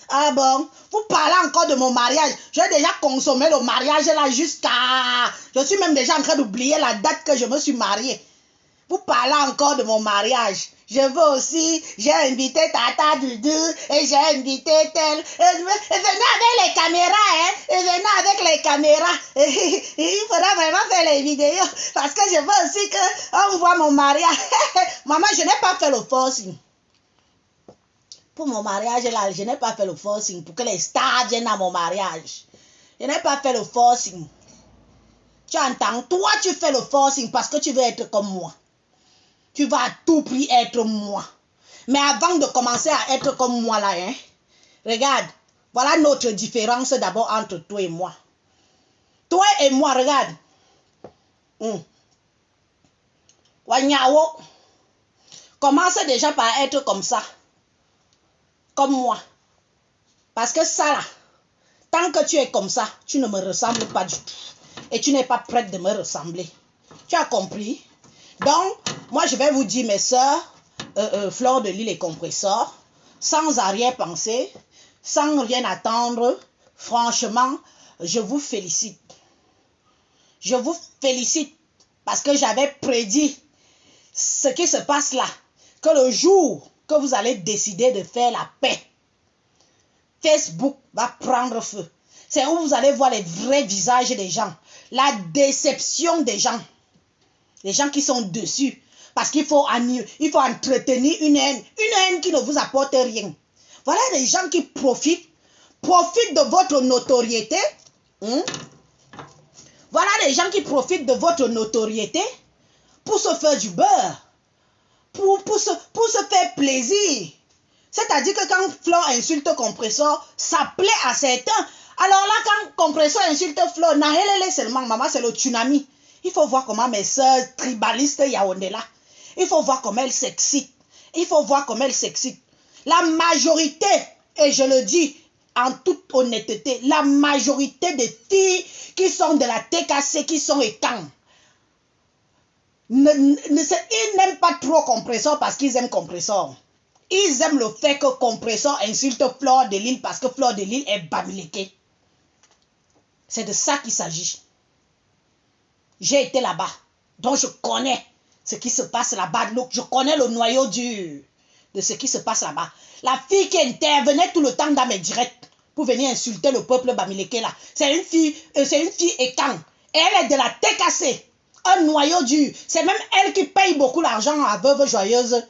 Ah bon? Vous parlez encore de mon mariage. J'ai déjà consommé le mariage là jusqu'à... Je suis même déjà en train d'oublier la date que je me suis mariée. Vous parlez encore de mon mariage. Je veux aussi, j'ai invité Tata Dudu et j'ai invité tel. Et venez avec les caméras, hein. Et venez avec les caméras. Il faudra vraiment faire les vidéos parce que je veux aussi qu'on voit mon mariage. Maman, je n'ai pas fait le forcing. Pour mon mariage, là, je n'ai pas fait le forcing pour que les stars viennent à mon mariage. Je n'ai pas fait le forcing. Tu entends? Toi, tu fais le forcing parce que tu veux être comme moi. Tu vas à tout prix être moi. Mais avant de commencer à être comme moi là, hein, regarde, voilà notre différence d'abord entre toi et moi. Toi et moi, regarde. Wanyao, commence déjà par être comme ça. Comme moi. Parce que ça là, tant que tu es comme ça, tu ne me ressembles pas du tout. Et tu n'es pas prête de me ressembler. Tu as compris? Donc, moi je vais vous dire mes soeurs, Fleur de Lille et Compressor, sans arrière-pensée, sans rien attendre, franchement, je vous félicite. Je vous félicite parce que j'avais prédit ce qui se passe là, que le jour que vous allez décider de faire la paix, Facebook va prendre feu. C'est où vous allez voir les vrais visages des gens, la déception des gens. Les gens qui sont dessus. Parce qu'il faut entretenir une haine qui ne vous apporte rien. Voilà les gens qui profitent de votre notoriété. Voilà les gens qui profitent de votre notoriété pour se faire du beurre. Pour se faire plaisir. C'est-à-dire que quand Fleur insulte Compressor, ça plaît à certains. Alors là, quand Compressor insulte Fleur, Nahelele seulement, maman, c'est le tsunami. Il faut voir comment mes soeurs tribalistes Yaoundé là, il faut voir comment elles s'excitent. Il faut voir comment elles s'excitent. La majorité, et je le dis en toute honnêteté, la majorité des filles qui sont de la TKC, qui sont étangs, ils n'aiment pas trop Compressor parce qu'ils aiment Compressor. Ils aiment le fait que Compressor insulte Fleur de Lille parce que Fleur de Lille est bamileke. C'est de ça qu'il s'agit. J'ai été là-bas. Donc je connais ce qui se passe là-bas. Je connais le noyau dur de ce qui se passe là-bas. La fille qui intervenait tout le temps dans mes directs pour venir insulter le peuple bamileke là. C'est une fille écan. Et elle est de la TKC. Un noyau dur. C'est même elle qui paye beaucoup l'argent à Veuve Joyeuse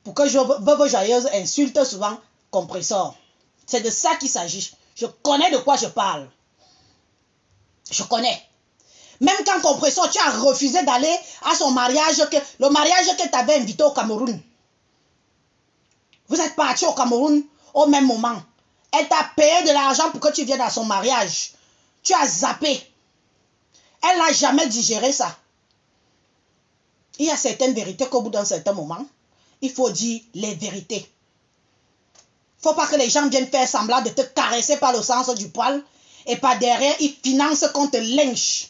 pour que Veuve Joyeuse insulte souvent Compressor. C'est de ça qu'il s'agit. Je connais de quoi je parle. Je connais. Même quand Compressor, tu as refusé d'aller à son mariage, le mariage que tu avais invité au Cameroun. Vous êtes partis au Cameroun au même moment. Elle t'a payé de l'argent pour que tu viennes à son mariage. Tu as zappé. Elle n'a jamais digéré ça. Il y a certaines vérités qu'au bout d'un certain moment, il faut dire les vérités. Il ne faut pas que les gens viennent faire semblant de te caresser par le sens du poil et par derrière, ils financent qu'on te lynche.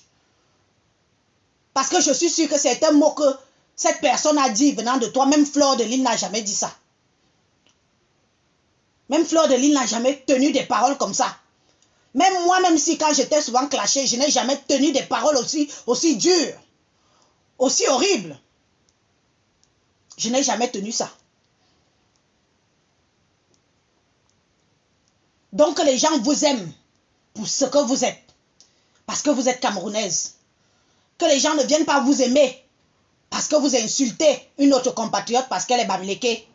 Parce que je suis sûre que c'est un mot que cette personne a dit venant de toi. Même Fleur de Lille n'a jamais dit ça. Même Fleur de Lille n'a jamais tenu des paroles comme ça. Même moi, même si quand j'étais souvent clashée, je n'ai jamais tenu des paroles aussi dures, aussi horribles. Je n'ai jamais tenu ça. Donc les gens vous aiment pour ce que vous êtes. Parce que vous êtes camerounaise. Que les gens ne viennent pas vous aimer parce que vous insultez une autre compatriote parce qu'elle est bamileke.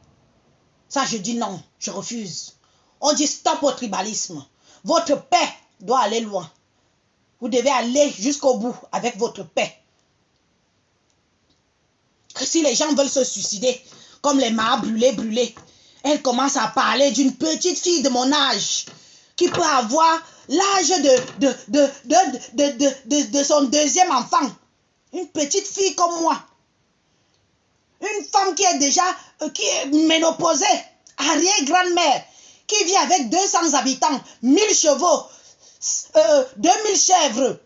Ça, je dis non, je refuse. On dit stop au tribalisme. Votre paix doit aller loin. Vous devez aller jusqu'au bout avec votre paix. Que si les gens veulent se suicider, comme les mares brûlées, elles commencent à parler d'une petite fille de mon âge qui peut avoir l'âge de son deuxième enfant. Une petite fille comme moi. Une femme qui est déjà qui est ménopausée, arrière-grand-mère, qui vit avec 200 habitants, 1000 chevaux, 2000 chèvres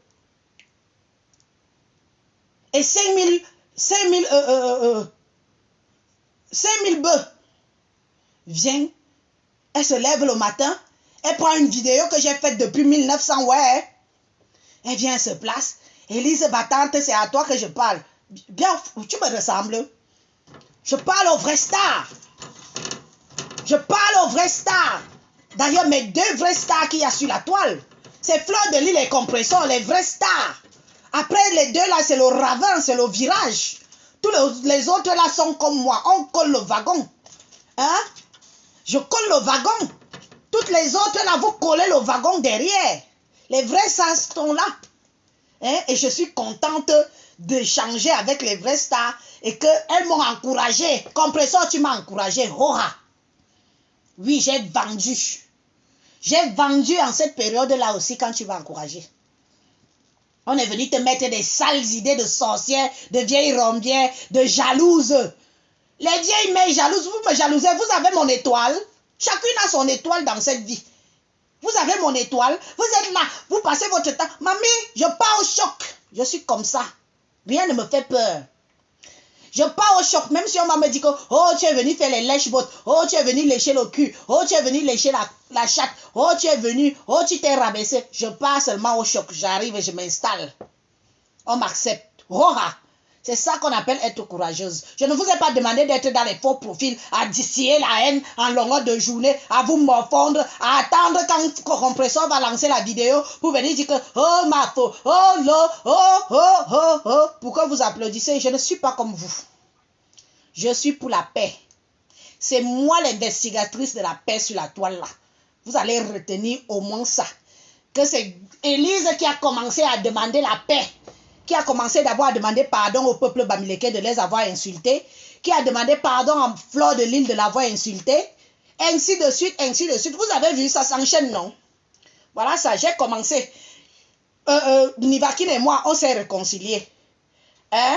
et 5000 bœufs. Vient, elle se lève le matin, elle prend une vidéo que j'ai faite depuis 1900, ouais. Elle vient, elle se place. Élise Battante, c'est à toi que je parle. Bien, tu me ressembles. Je parle aux vraies stars. Je parle aux vraies stars. D'ailleurs, mes deux vraies stars qu'il y a sur la toile, c'est Fleur de Lys et Compressor, les vraies stars. Après, les deux là, c'est le ravin, c'est le virage. Tous les autres là sont comme moi. On colle le wagon. Hein? Je colle le wagon. Toutes les autres là, vous collez le wagon derrière. Les vrais stars sont là. Hein? Et je suis contente d'échanger avec les vraies stars et qu'elles m'ont encouragé. Compressor, tu m'as encouragé. Hora. Oui, j'ai vendu. J'ai vendu en cette période-là aussi quand tu m'as encouragé. On est venu te mettre des sales idées de sorcières, de vieilles rombières, de jalouses. Les vieilles mères jalouses, vous me jalousez, vous avez mon étoile. Chacune a son étoile dans cette vie. Vous avez mon étoile, vous êtes là, vous passez votre temps. Mamie, je pars au choc. Je suis comme ça. Rien ne me fait peur. Je pars au choc, même si on me dit que oh, tu es venu faire les lèche-bottes, oh, tu es venu lécher le cul, oh, tu es venu lécher la chatte, oh, tu es venu, oh, tu t'es rabaissé. Je pars seulement au choc, j'arrive et je m'installe. On m'accepte. Oh, c'est ça qu'on appelle être courageuse. Je ne vous ai pas demandé d'être dans les faux profils, à distiller la haine en longueur de journée, à vous morfondre, à attendre quand Compressor va lancer la vidéo pour venir dire que oh ma faux, oh là, oh. Pourquoi vous applaudissez? Je ne suis pas comme vous. Je suis pour la paix. C'est moi l'investigatrice de la paix sur la toile là. Vous allez retenir au moins ça. Que c'est Élise qui a commencé à demander la paix. Qui a commencé d'abord à demander pardon au peuple bamileke de les avoir insultés, qui a demandé pardon à Fleur de Lys de l'avoir insulté, ainsi de suite, ainsi de suite. Vous avez vu, ça s'enchaîne, non? Voilà ça, j'ai commencé. Nivakine et moi, on s'est réconciliés. Hein?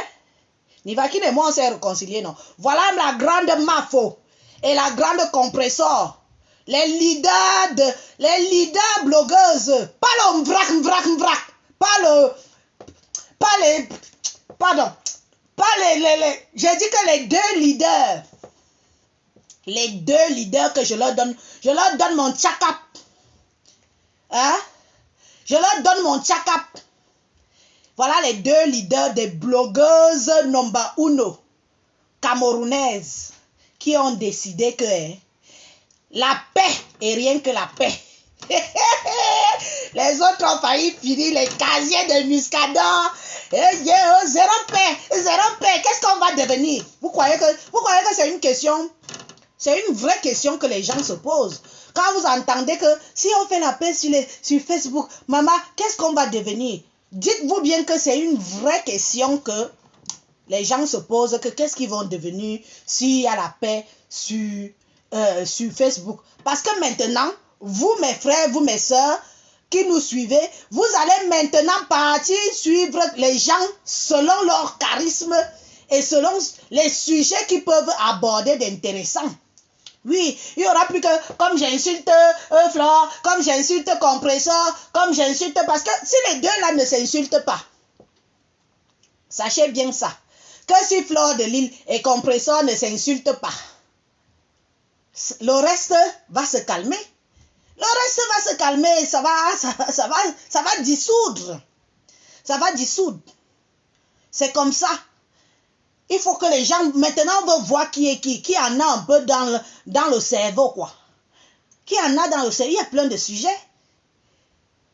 Nivakine et moi, on s'est réconciliés, non? Voilà la grande Mafo et la grande Compressor. Les leaders blogueuses. Pas le vrac. J'ai dit que les deux leaders que je leur donne mon tchakap. Hein? Je leur donne mon tchakap. Voilà les deux leaders des blogueuses number uno camerounaises qui ont décidé que la paix et rien que la paix. Les autres ont failli finir les casiers de Muscador. Zéro paix. Qu'est-ce qu'on va devenir? Vous croyez que c'est une question? C'est une vraie question que les gens se posent. Quand vous entendez que si on fait la paix sur Facebook, maman, qu'est-ce qu'on va devenir? Dites-vous bien que c'est une vraie question que les gens se posent, que qu'est-ce qu'ils vont devenir s'il y a la paix sur Facebook. Parce que maintenant, vous mes frères, vous mes soeurs, qui nous suivez, vous allez maintenant partir suivre les gens selon leur charisme et selon les sujets qu'ils peuvent aborder d'intéressant. Oui, il n'y aura plus que comme j'insulte Flore, comme j'insulte Compressor, comme j'insulte... Parce que si les deux là ne s'insultent pas, sachez bien ça, que si Fleur de Lys et Compressor ne s'insultent pas, le reste va se calmer. Le reste va se calmer, ça va dissoudre. Ça va dissoudre. C'est comme ça. Il faut que les gens, maintenant, veulent voir qui est qui. Qui en a un peu dans le cerveau, quoi. Qui en a dans le cerveau. Il y a plein de sujets.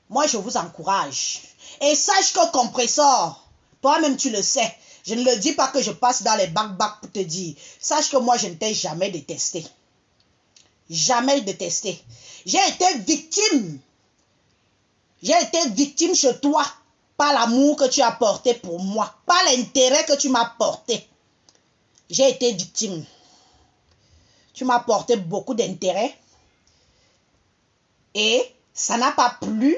Moi, je vous encourage. Et sache que Compressor, toi-même, tu le sais. Je ne le dis pas que je passe dans les bacs pour te dire. Sache que moi, je ne t'ai jamais détesté. Jamais détesté. J'ai été victime. J'ai été victime chez toi. Pas l'amour que tu as porté pour moi. Pas l'intérêt que tu m'as porté. J'ai été victime. Tu m'as porté beaucoup d'intérêt. Et ça n'a pas plu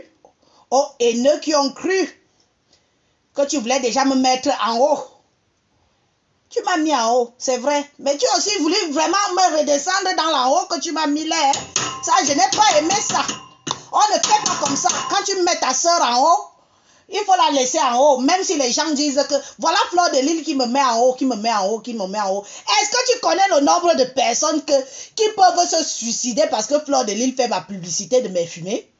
aux haineux qui ont cru que tu voulais déjà me mettre en haut. Tu m'as mis en haut, c'est vrai. Mais tu as aussi voulu vraiment me redescendre dans la haut que tu m'as mis là. Ça, je n'ai pas aimé ça. On ne fait pas comme ça. Quand tu mets ta soeur en haut, il faut la laisser en haut. Même si les gens disent que voilà Fleur de Lys qui me met en haut, qui me met en haut. Est-ce que tu connais le nombre de personnes qui peuvent se suicider parce que Fleur de Lys fait ma publicité de mes fumées?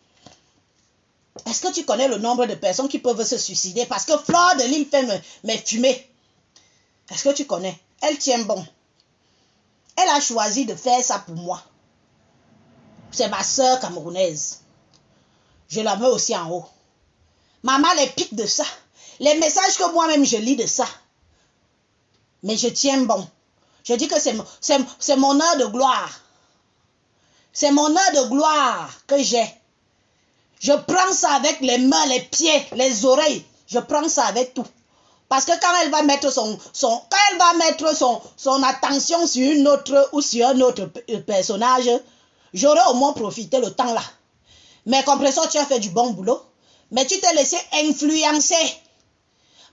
Est-ce que tu connais le nombre de personnes qui peuvent se suicider parce que Fleur de Lys fait mes fumées? Est-ce que tu connais? Elle tient bon. Elle a choisi de faire ça pour moi. C'est ma soeur camerounaise. Je la mets aussi en haut. Maman les pique de ça. Les messages que moi-même je lis de ça. Mais je tiens bon. Je dis que c'est mon heure de gloire. C'est mon heure de gloire que j'ai. Je prends ça avec les mains, les pieds, les oreilles. Je prends ça avec tout. Parce que quand elle va mettre son attention sur une autre ou sur un autre personnage, j'aurai au moins profité le temps là. Mais Compressor, tu as fait du bon boulot. Mais tu t'es laissé influencer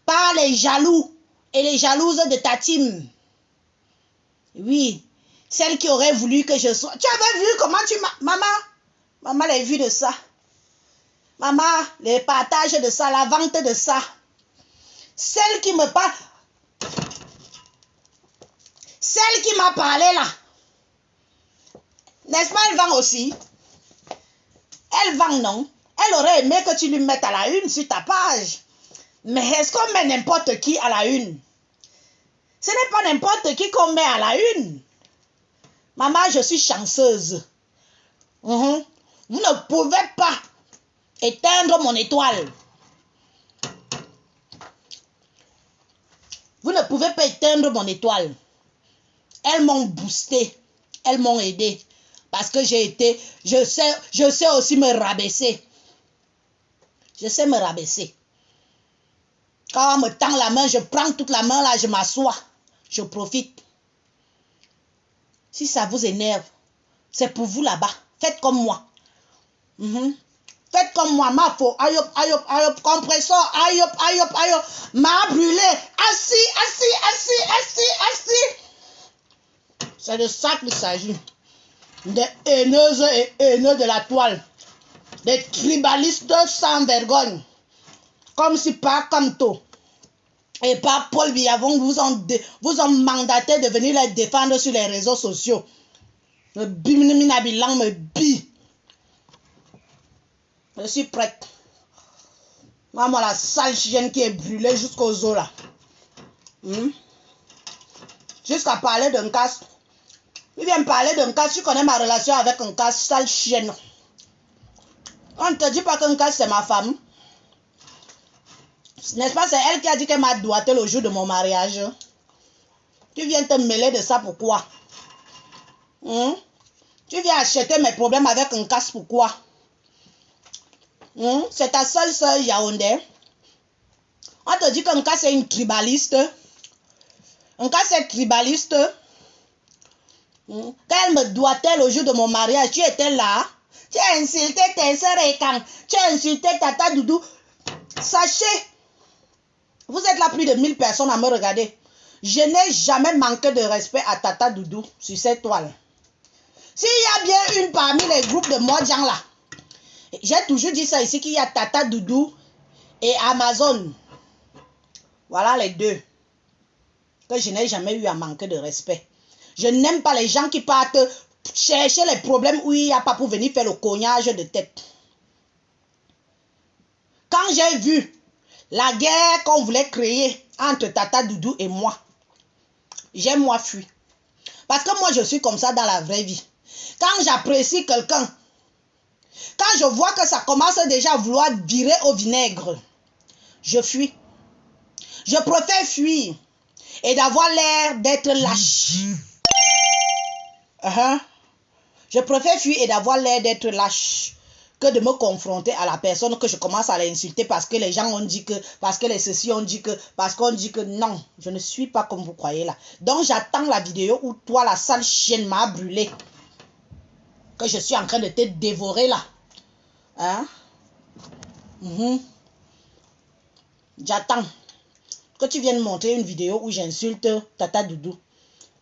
par les jaloux et les jalouses de ta team. Oui, celle qui aurait voulu que je sois... Tu avais vu comment tu m'as... Maman les vues de ça. Maman, les partages de ça, la vente de ça. Celle qui me parle... Celle qui m'a parlé là. N'est-ce pas, elle vend aussi? Elle vend, non? Elle aurait aimé que tu lui mettes à la une sur ta page. Mais est-ce qu'on met n'importe qui à la une? Ce n'est pas n'importe qui qu'on met à la une. Maman, je suis chanceuse. Vous ne pouvez pas éteindre mon étoile. Vous ne pouvez pas éteindre mon étoile. Elles m'ont boosté. Elles m'ont aidé. Parce que je sais aussi me rabaisser. Je sais me rabaisser. Quand on me tend la main, je prends toute la main là, je m'assois. Je profite. Si ça vous énerve, c'est pour vous là-bas. Faites comme moi. Faites comme moi. Ma faux. Ayop, ayop, ayop. Compressor. Ayop, ayop, ayop. M'a brûlé. Assis. C'est de ça qu'il s'agit. Des haineuses et haineux de la toile. Des tribalistes sans vergogne. Comme si par Camto et par Paul Biavon vous ont mandaté de venir les défendre sur les réseaux sociaux. Le biminabilang me bille. Je suis prête. Maman, la sale chienne qui est brûlée jusqu'aux os là. Jusqu'à parler d'un casse. Il vient me parler d'un casse. Tu connais ma relation avec un casse, sale chienne. On ne te dit pas qu'un casse c'est ma femme. N'est-ce pas, c'est elle qui a dit qu'elle m'a doigté le jour de mon mariage. Tu viens te mêler de ça, pourquoi? Tu viens acheter mes problèmes avec un casse, pourquoi? C'est ta seule soeur Yaoundé. On te dit qu'un casse est une tribaliste. Un casse est tribaliste. Quand elle me doigtait le jour de mon mariage, tu étais là. Tu as insulté tes soeurs et quand tu as insulté Tata Doudou. Sachez, vous êtes là plus de 1000 personnes à me regarder. Je n'ai jamais manqué de respect à Tata Doudou sur cette toile. S'il y a bien une parmi les groupes de Mojang là, j'ai toujours dit ça ici, qu'il y a Tata Doudou et Amazon. Voilà les deux que je n'ai jamais eu à manquer de respect. Je n'aime pas les gens qui partent chercher les problèmes où il n'y a pas pour venir faire le cognage de tête. Quand j'ai vu la guerre qu'on voulait créer entre Tata Doudou et moi, j'ai moi fui. Parce que moi je suis comme ça dans la vraie vie. Quand j'apprécie quelqu'un, quand je vois que ça commence déjà à vouloir virer au vinaigre, je fuis. Je préfère fuir et d'avoir l'air d'être lâche. Je préfère fuir et d'avoir l'air d'être lâche que de me confronter à la personne que je commence à l'insulter parce que les gens ont dit que, parce que les ceci ont dit que, parce qu'on dit que non, je ne suis pas comme vous croyez là. Donc j'attends la vidéo où toi, la sale chienne, m'a brûlé. Que je suis en train de te dévorer là. J'attends que tu viennes montrer une vidéo où j'insulte Tata Doudou.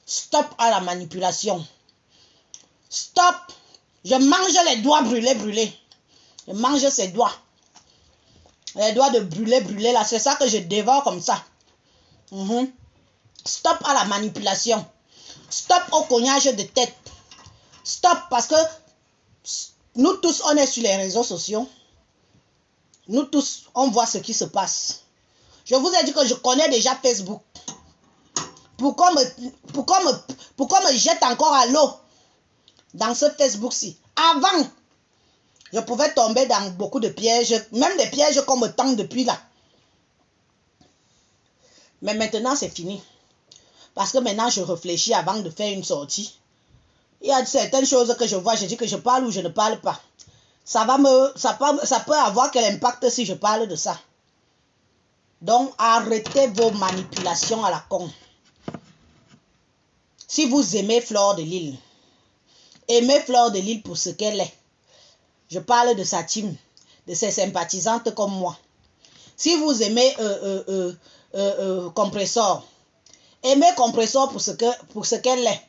Stop à la manipulation. Stop. Je mange les doigts brûlés. Je mange ces doigts. Les doigts de brûler là. C'est ça que je dévore comme ça. Stop à la manipulation. Stop au cognage de tête. Stop parce que nous tous, on est sur les réseaux sociaux. Nous tous, on voit ce qui se passe. Je vous ai dit que je connais déjà Facebook. pourquoi me jette encore à l'eau dans ce Facebook-ci? Avant, je pouvais tomber dans beaucoup de pièges, même des pièges qu'on me tend depuis là. Mais maintenant, c'est fini. Parce que maintenant, je réfléchis avant de faire une sortie. Il y a certaines choses que je vois, je dis que je parle ou je ne parle pas. Ça peut avoir quel impact si je parle de ça. Donc, arrêtez vos manipulations à la con. Si vous aimez Fleur de Lys, aimez Fleur de Lys pour ce qu'elle est. Je parle de sa team, de ses sympathisantes comme moi. Si vous aimez Compressor, aimez Compressor pour ce qu'elle est.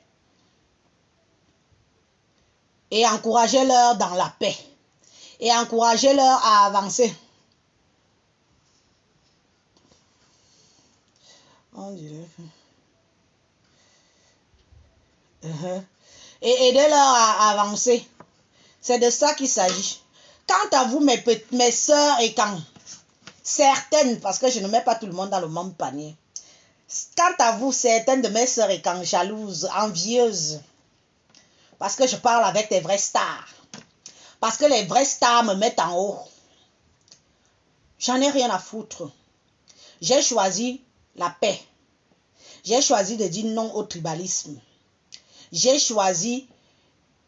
Et encouragez-leur dans la paix. Et encouragez-leur à avancer. On dirait et aidez-leur à avancer. C'est de ça qu'il s'agit. Quant à vous, mes soeurs et quand certaines, parce que je ne mets pas tout le monde dans le même panier. Quant à vous, certaines de mes soeurs et quand jalouses, envieuses, parce que je parle avec des vraies stars. Parce que les vraies stars me mettent en haut. J'en ai rien à foutre. J'ai choisi la paix. J'ai choisi de dire non au tribalisme. J'ai choisi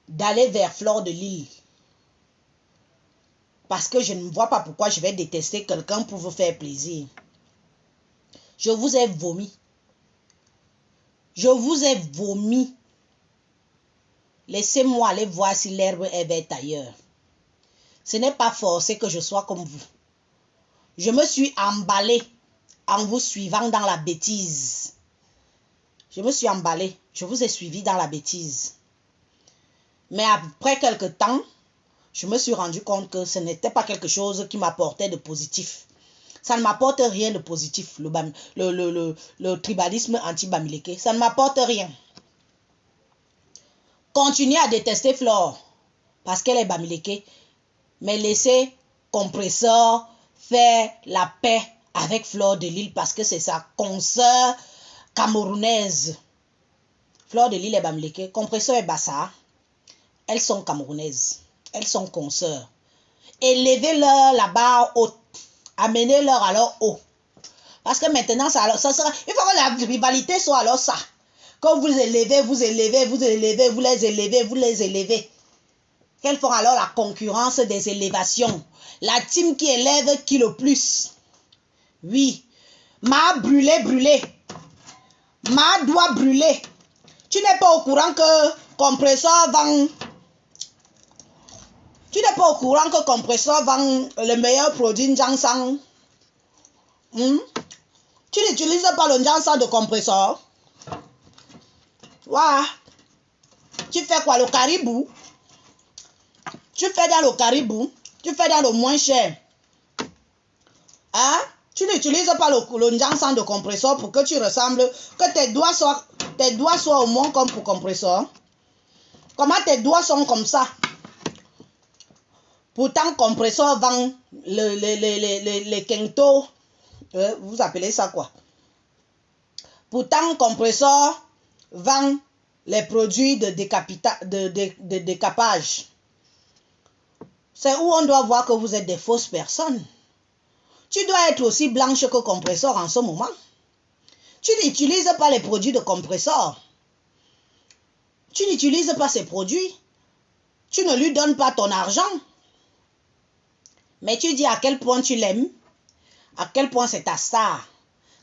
d'aller vers Fleur de Lys. Parce que je ne vois pas pourquoi je vais détester quelqu'un pour vous faire plaisir. Je vous ai vomi. Je vous ai vomi. Laissez-moi aller voir si l'herbe est verte ailleurs. Ce n'est pas forcé que je sois comme vous. Je me suis emballée en vous suivant dans la bêtise. Je me suis emballée. Je vous ai suivi dans la bêtise. Mais après quelque temps, je me suis rendu compte que ce n'était pas quelque chose qui m'apportait de positif. Ça ne m'apporte rien de positif, le tribalisme anti-Bamileke. Ça ne m'apporte rien. Continuez à détester Flore parce qu'elle est Bamileke, mais laissez Compressor faire la paix avec Fleur de Lys parce que c'est sa consoeur camerounaise. Fleur de Lys est Bamileke, Compressor est Bassa. Elles sont camerounaises. Elles sont consoeurs. Élevez-leur la barre haute. Amenez-leur alors haut. Parce que maintenant, ça sera... Il faut que la rivalité soit alors ça. Quand vous élevez, vous les élevez. Qu'elles font alors la concurrence des élévations. La team qui élève qui le plus. Oui. Ma brûlé. Ma doigt brûlé. Tu n'es pas au courant que Compressor vend... Tu n'es pas au courant que Compressor vend le meilleur produit Njansang. Tu n'utilises pas le Njansang de Compressor. Ouais. Tu fais quoi, le caribou? Tu fais dans le caribou. Tu fais dans le moins cher. Hein? Tu n'utilises pas le Njansang de Compressor pour que tu ressembles, que tes doigts soient au moins comme pour Compressor. Comment tes doigts sont comme ça? Pourtant, Compressor vend les Kento. Vous appelez ça quoi? Pourtant, Compressor vend les produits de décapage. C'est où on doit voir que vous êtes des fausses personnes. Tu dois être aussi blanche que Compressor en ce moment. Tu n'utilises pas les produits de Compressor. Tu n'utilises pas ces produits. Tu ne lui donnes pas ton argent. Mais tu dis à quel point tu l'aimes, à quel point c'est ta star.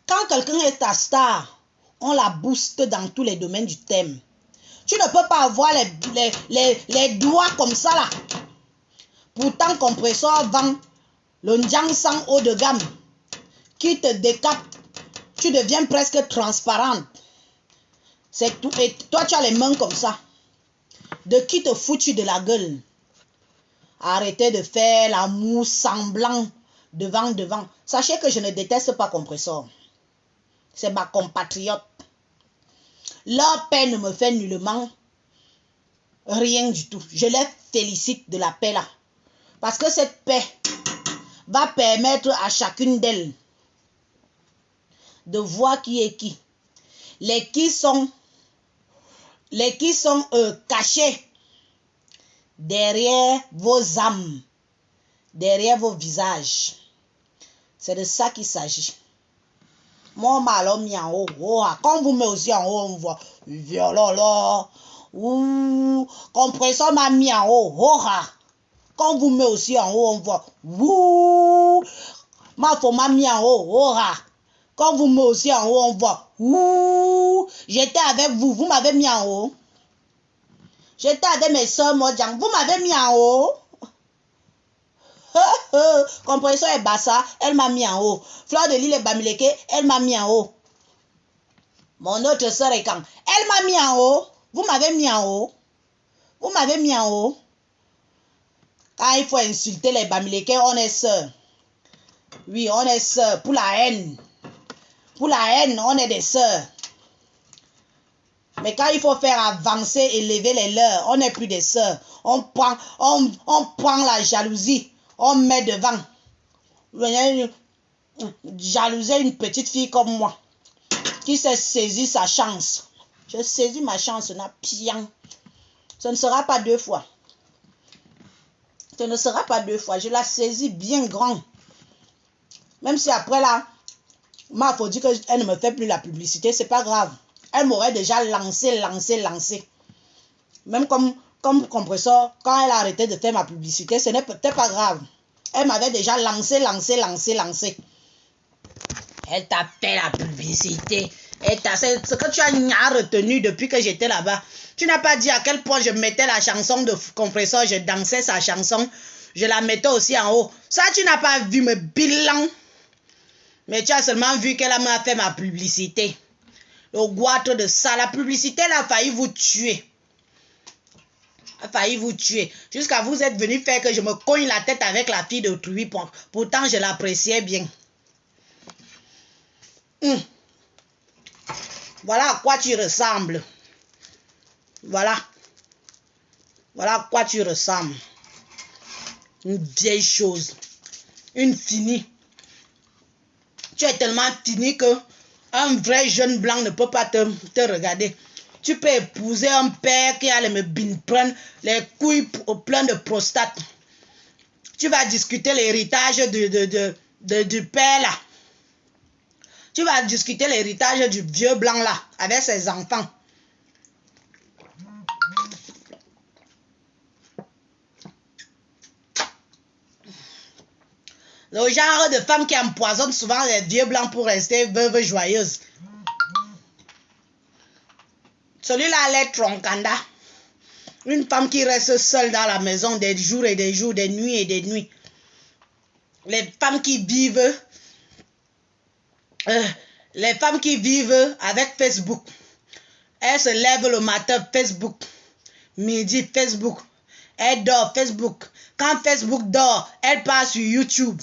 Quand quelqu'un est ta star, on la booste dans tous les domaines du thème. Tu ne peux pas avoir les doigts comme ça là. Pourtant, Compressor vend le Njansang haut de gamme qui te décape. Tu deviens presque transparente. C'est tout. Et toi, tu as les mains comme ça. De qui te fous-tu de la gueule? Arrêtez de faire l'amour semblant devant. Sachez que je ne déteste pas Compressor. C'est ma compatriote. Leur paix ne me fait nullement rien du tout. Je les félicite de la paix là. Parce que cette paix va permettre à chacune d'elles de voir qui est qui. les qui sont cachés derrière vos âmes, derrière vos visages. C'est de ça qu'il s'agit. Mon malheur mis en haut. Quand vous mettez aussi en haut, on voit violon. Ouh, compresseur m'a mis en haut. Quand vous mettez aussi en haut, on voit ouh, ma femme m'a mis en haut. Quand vous mettez aussi en haut, on voit ouh, j'étais avec vous, vous m'avez mis en haut. J'étais avec mes soeurs Modjang, vous m'avez mis en haut. Compresseur et Bassa, elle m'a mis en haut. Fleur de Lille et Bamileke, elle m'a mis en haut. Mon autre soeur est quand elle m'a mis en haut. Vous m'avez mis en haut. Vous m'avez mis en haut. Quand il faut insulter les Bamileke, on est sœurs. Oui, on est sœurs. Pour la haine. Pour la haine, on est des sœurs. Mais quand il faut faire avancer, élever les leurs, on n'est plus des sœurs. On prend la jalousie. On met devant. Jalouser une petite fille comme moi qui s'est saisi sa chance. Je saisis ma chance, n'a pian. Ce ne sera pas 2 fois. Ce ne sera pas 2 fois. Je la saisis bien grand. Même si après là, il faut dire qu'elle ne me fait plus la publicité, c'est pas grave. Elle m'aurait déjà lancé. Même comme compresseur, quand elle a arrêté de faire ma publicité, ce n'est peut-être pas grave. Elle m'avait déjà lancé. Elle t'a fait la publicité. C'est ce que tu as retenu depuis que j'étais là-bas. Tu n'as pas dit à quel point je mettais la chanson de compresseur, je dansais sa chanson, je la mettais aussi en haut. Ça, tu n'as pas vu me bilan. Mais tu as seulement vu qu'elle m'a fait ma publicité. Le goitre de ça, la publicité, elle a failli vous tuer. Jusqu'à vous êtes venu faire que je me cogne la tête avec la fille d'autrui. Pourtant, je l'appréciais bien. Voilà à quoi tu ressembles. Voilà à quoi tu ressembles. Une vieille chose. Une finie. Tu es tellement fini que un vrai jeune blanc ne peut pas te regarder. Tu peux épouser un père qui a prendre les couilles pleines de prostate. Tu vas discuter l'héritage du père là. Tu vas discuter l'héritage du vieux blanc là avec ses enfants. Le genre de femme qui empoisonne souvent les vieux blancs pour rester veuve joyeuse. Celui-là, elle est troncanda. Une femme qui reste seule dans la maison des jours et des jours, des nuits et des nuits. Les femmes qui vivent avec Facebook. Elles se lèvent le matin, Facebook. Midi, Facebook. Elle dort, Facebook. Quand Facebook dort, elle part sur YouTube.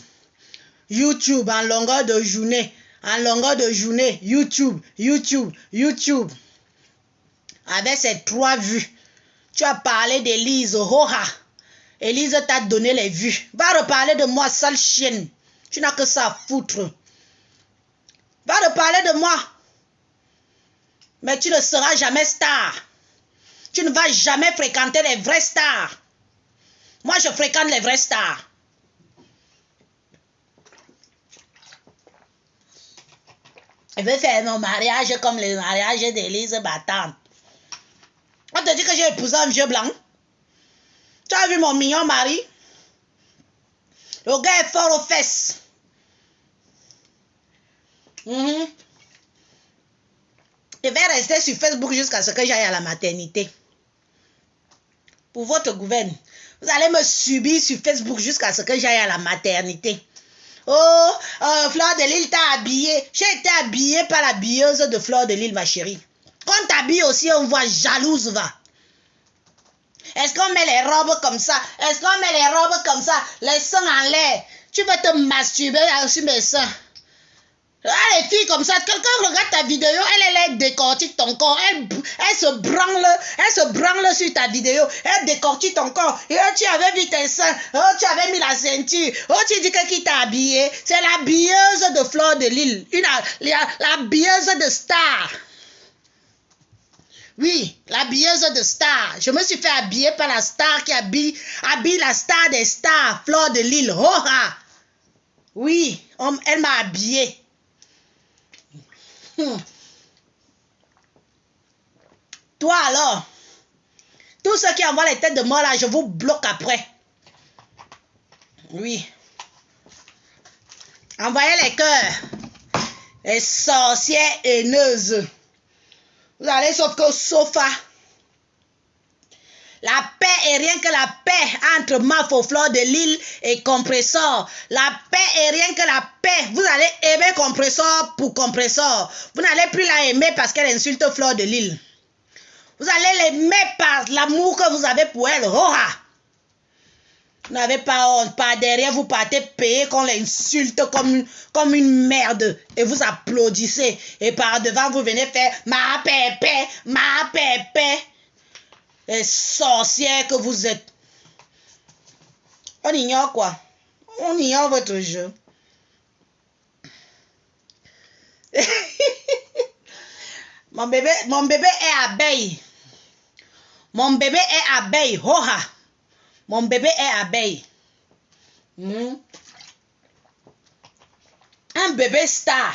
YouTube en longueur de journée. YouTube. Avec ces 3 vues. Tu as parlé d'Élise. Élise t'a donné les vues. Va reparler de moi, sale chienne. Tu n'as que ça à foutre. Va reparler de moi. Mais tu ne seras jamais star. Tu ne vas jamais fréquenter les vrais stars. Moi, je fréquente les vrais stars. Je veux faire mon mariage comme le mariage d'Élise Battante. On te dit que j'ai épousé un vieux blanc. Tu as vu mon mignon mari? Le gars est fort aux fesses. Je vais rester sur Facebook jusqu'à ce que j'aille à la maternité. Pour votre gouverne. Vous allez me subir sur Facebook jusqu'à ce que j'aille à la maternité. Oh, Fleur de Lille t'a habillée. J'ai été habillée par la billeuse de Fleur de Lille, ma chérie. Quand t'habilles aussi, on voit jalouse, va. Est-ce qu'on met les robes comme ça? Les seins en l'air. Tu vas te masturber sur mes seins. Ah, les filles comme ça, quelqu'un regarde ta vidéo, elle décortique ton corps, elle se branle sur ta vidéo, elle décortique ton corps. Et tu avais vu tes seins, tu avais mis la ceinture, tu dis que qui t'a habillé? C'est la billeuse de Fleur de Lille, la billeuse de star. Oui, l'habilleuse de star. Je me suis fait habiller par la star qui habille la star des stars, Fleur de Lille. Oh, ah. Oui, elle m'a habillée. Toi alors, tous ceux qui envoient les têtes de mort là, je vous bloque après. Oui. Envoyez les cœurs. Les sorcières haineuses. Vous allez sauf que sofa. La paix est rien que la paix entre Mafo, Fleur de Lille et Compressor. La paix est rien que la paix. Vous allez aimer Compressor pour Compressor. Vous n'allez plus la aimer parce qu'elle insulte Fleur de Lille. Vous allez l'aimer par l'amour que vous avez pour elle. Oh, ah. Vous n'avez pas honte. Par derrière, vous partez payer qu'on l'insulte comme une merde. Et vous applaudissez. Et par devant, vous venez faire ma pépé, ma pépé. Les sorcières que vous êtes. On ignore quoi? On ignore votre jeu. Mon bébé est abeille. Mon bébé est abeille. Hoha. Mon bébé est abeille. Un bébé star.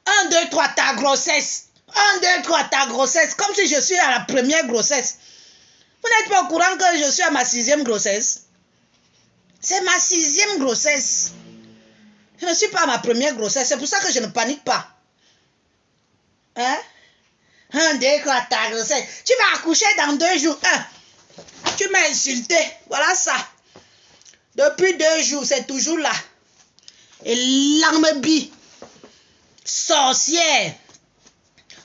1, 2, 3, ta grossesse. 1, 2, 3, ta grossesse. Comme si je suis à la première grossesse. Vous n'êtes pas au courant que je suis à ma 6e grossesse? C'est ma 6e grossesse. Je ne suis pas à ma première grossesse. C'est pour ça que je ne panique pas. Hein? 1, 2, 3, ta grossesse. Tu vas accoucher dans 2 jours. Tu m'as insulté. Voilà ça. Depuis 2 jours, c'est toujours là. Et l'arme bille. Sorcière.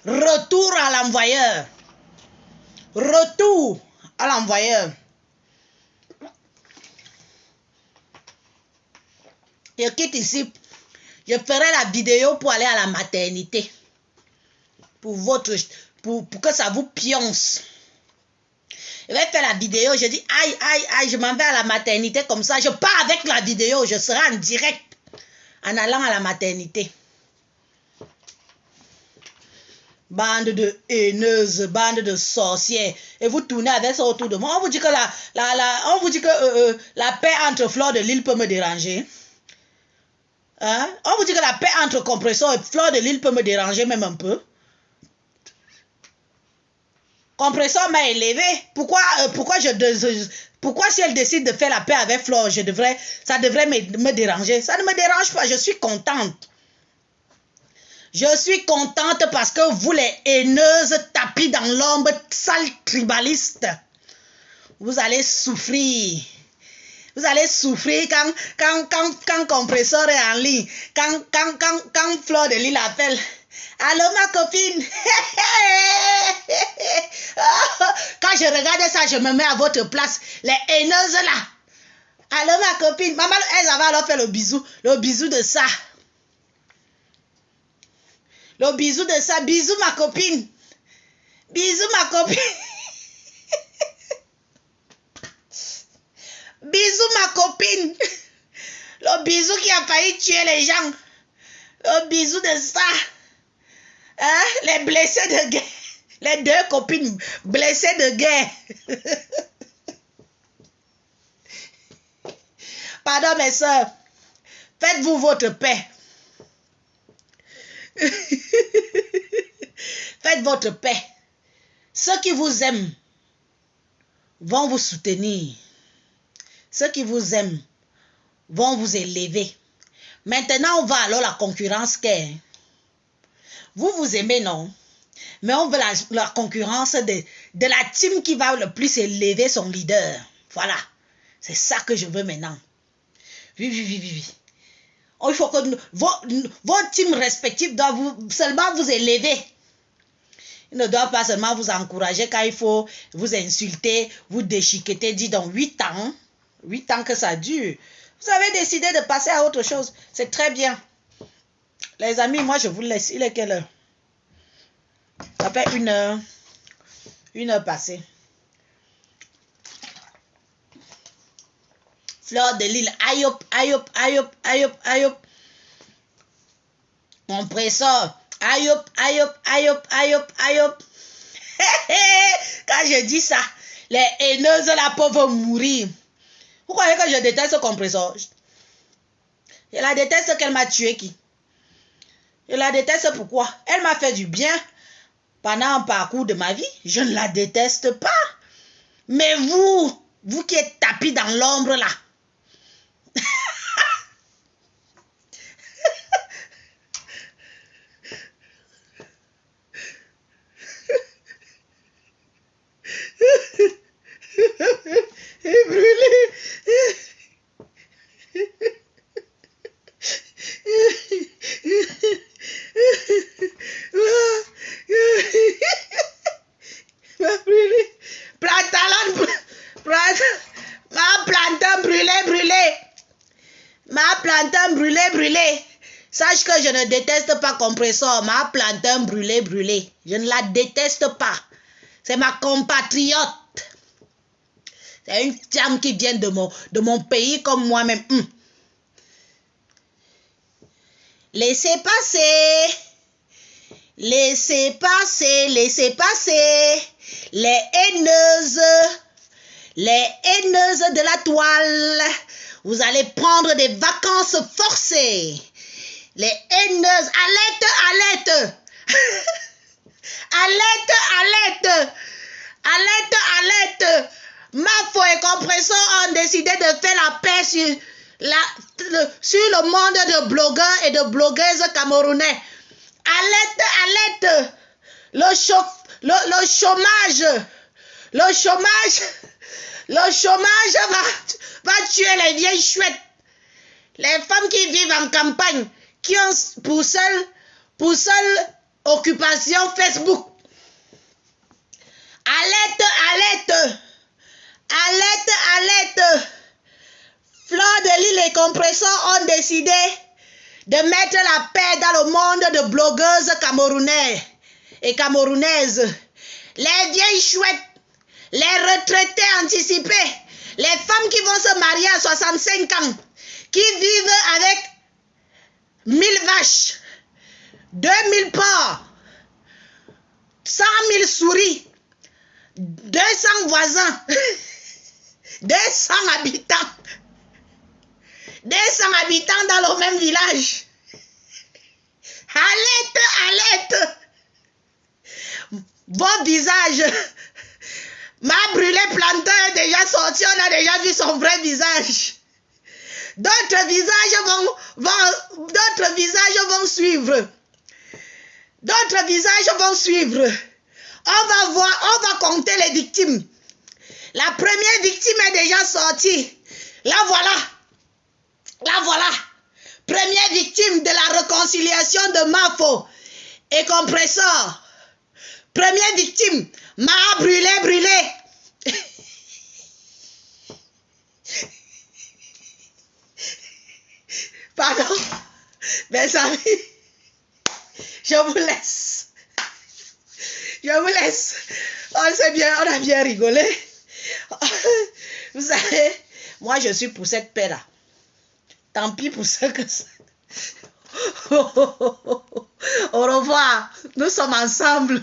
Retour à l'envoyeur. Retour à l'envoyeur. Je quitte ici. Je ferai la vidéo pour aller à la maternité. Pour que ça vous pionce. Je vais faire la vidéo. Je dis aïe, aïe, aïe, je m'en vais à la maternité comme ça. Je pars avec la vidéo. Je serai en direct en allant à la maternité. Bande de haineuses, bande de sorcières. Et vous tournez avec ça autour de moi. On vous dit que la paix entre Fleur de Lille peut me déranger. Hein? On vous dit que la paix entre Compressor et Fleur de Lille peut me déranger même un peu. Compressor m'a élevé. Pourquoi si elle décide de faire la paix avec Fleur, ça devrait me déranger? Ça ne me dérange pas, je suis contente. Je suis contente parce que vous, les haineuses tapis dans l'ombre, sales tribalistes, vous allez souffrir. Vous allez souffrir quand Compressor est en ligne. Quand Fleur de Lille appelle. Allô, ma copine. Quand je regarde ça, je me mets à votre place. Les haineuses là. Allô, ma copine. Maman, elles avaient alors fait le bisou. Le bisou de ça. Le bisou de ça. Bisous, ma copine. Bisous, ma copine. Bisous, ma copine. Le bisou qui a failli tuer les gens. Le bisou de ça. Hein? Les blessés de guerre. Les 2 copines blessées de guerre. Pardon, mes soeurs. Faites-vous votre paix. Faites votre paix. Ceux qui vous aiment vont vous soutenir. Ceux qui vous aiment vont vous élever. Maintenant, on va alors la concurrence qu'est. Vous vous aimez, non? Mais on veut la concurrence de la team qui va le plus élever son leader. Voilà. C'est ça que je veux maintenant. Oui. Il faut que vos teams respectifs doivent seulement vous élever. Ils ne doivent pas seulement vous encourager quand il faut vous insulter, vous déchiqueter. Dis donc 8 ans. 8 ans que ça dure. Vous avez décidé de passer à autre chose. C'est très bien. Les amis, moi je vous laisse. Il est quelle heure? Ça fait 1 heure. 1 heure passée. Fleur de Lille. Aïe hop. Compressor. Aïe hop. Quand je dis ça, les haineuses là peuvent mourir. Vous croyez que je déteste ce compresseur? Je la déteste qu'elle m'a tué qui? Je la déteste pourquoi? Elle m'a fait du bien pendant un parcours de ma vie. Je ne la déteste pas. Mais vous qui êtes tapis dans l'ombre là. Brûlé. Ma plantain brûlé. Sache que je ne déteste pas compresseur. Ma plantain brûlé. Je ne la déteste pas. C'est ma compatriote. C'est une femme qui vient de mon pays comme moi-même. Laissez passer. Laissez passer. Les haineuses de la toile. Vous allez prendre des vacances forcées. Les haineuses. Alerte. Alerte. Mafo et compresseur ont décidé de faire la paix sur le monde de blogueurs et de blogueuses camerounais. Alerte. Le chômage va tuer les vieilles chouettes. Les femmes qui vivent en campagne, qui ont pour seule occupation Facebook. Alerte. Fleur de Lys et compresseurs ont décidé de mettre la paix dans le monde de blogueuses camerounaises et camerounaises. Les vieilles chouettes, les retraités anticipés, les femmes qui vont se marier à 65 ans, qui vivent avec 1000 vaches, 2000 porcs, 100 000 souris, 200 voisins, 200 habitants dans le même village. Alerte. Vos visages. Ma brûlée plantain est déjà sorti, on a déjà vu son vrai visage. D'autres visages vont suivre. On va compter les victimes. La première victime est déjà sortie. La voilà. Première victime de la réconciliation de Mafo et compresseur. Première victime, m'a brûlé. Pardon, mes amis, je vous laisse. On a bien rigolé. Vous savez, moi je suis pour cette paix-là. Tant pis pour ce que c'est. Au revoir. Nous sommes ensemble.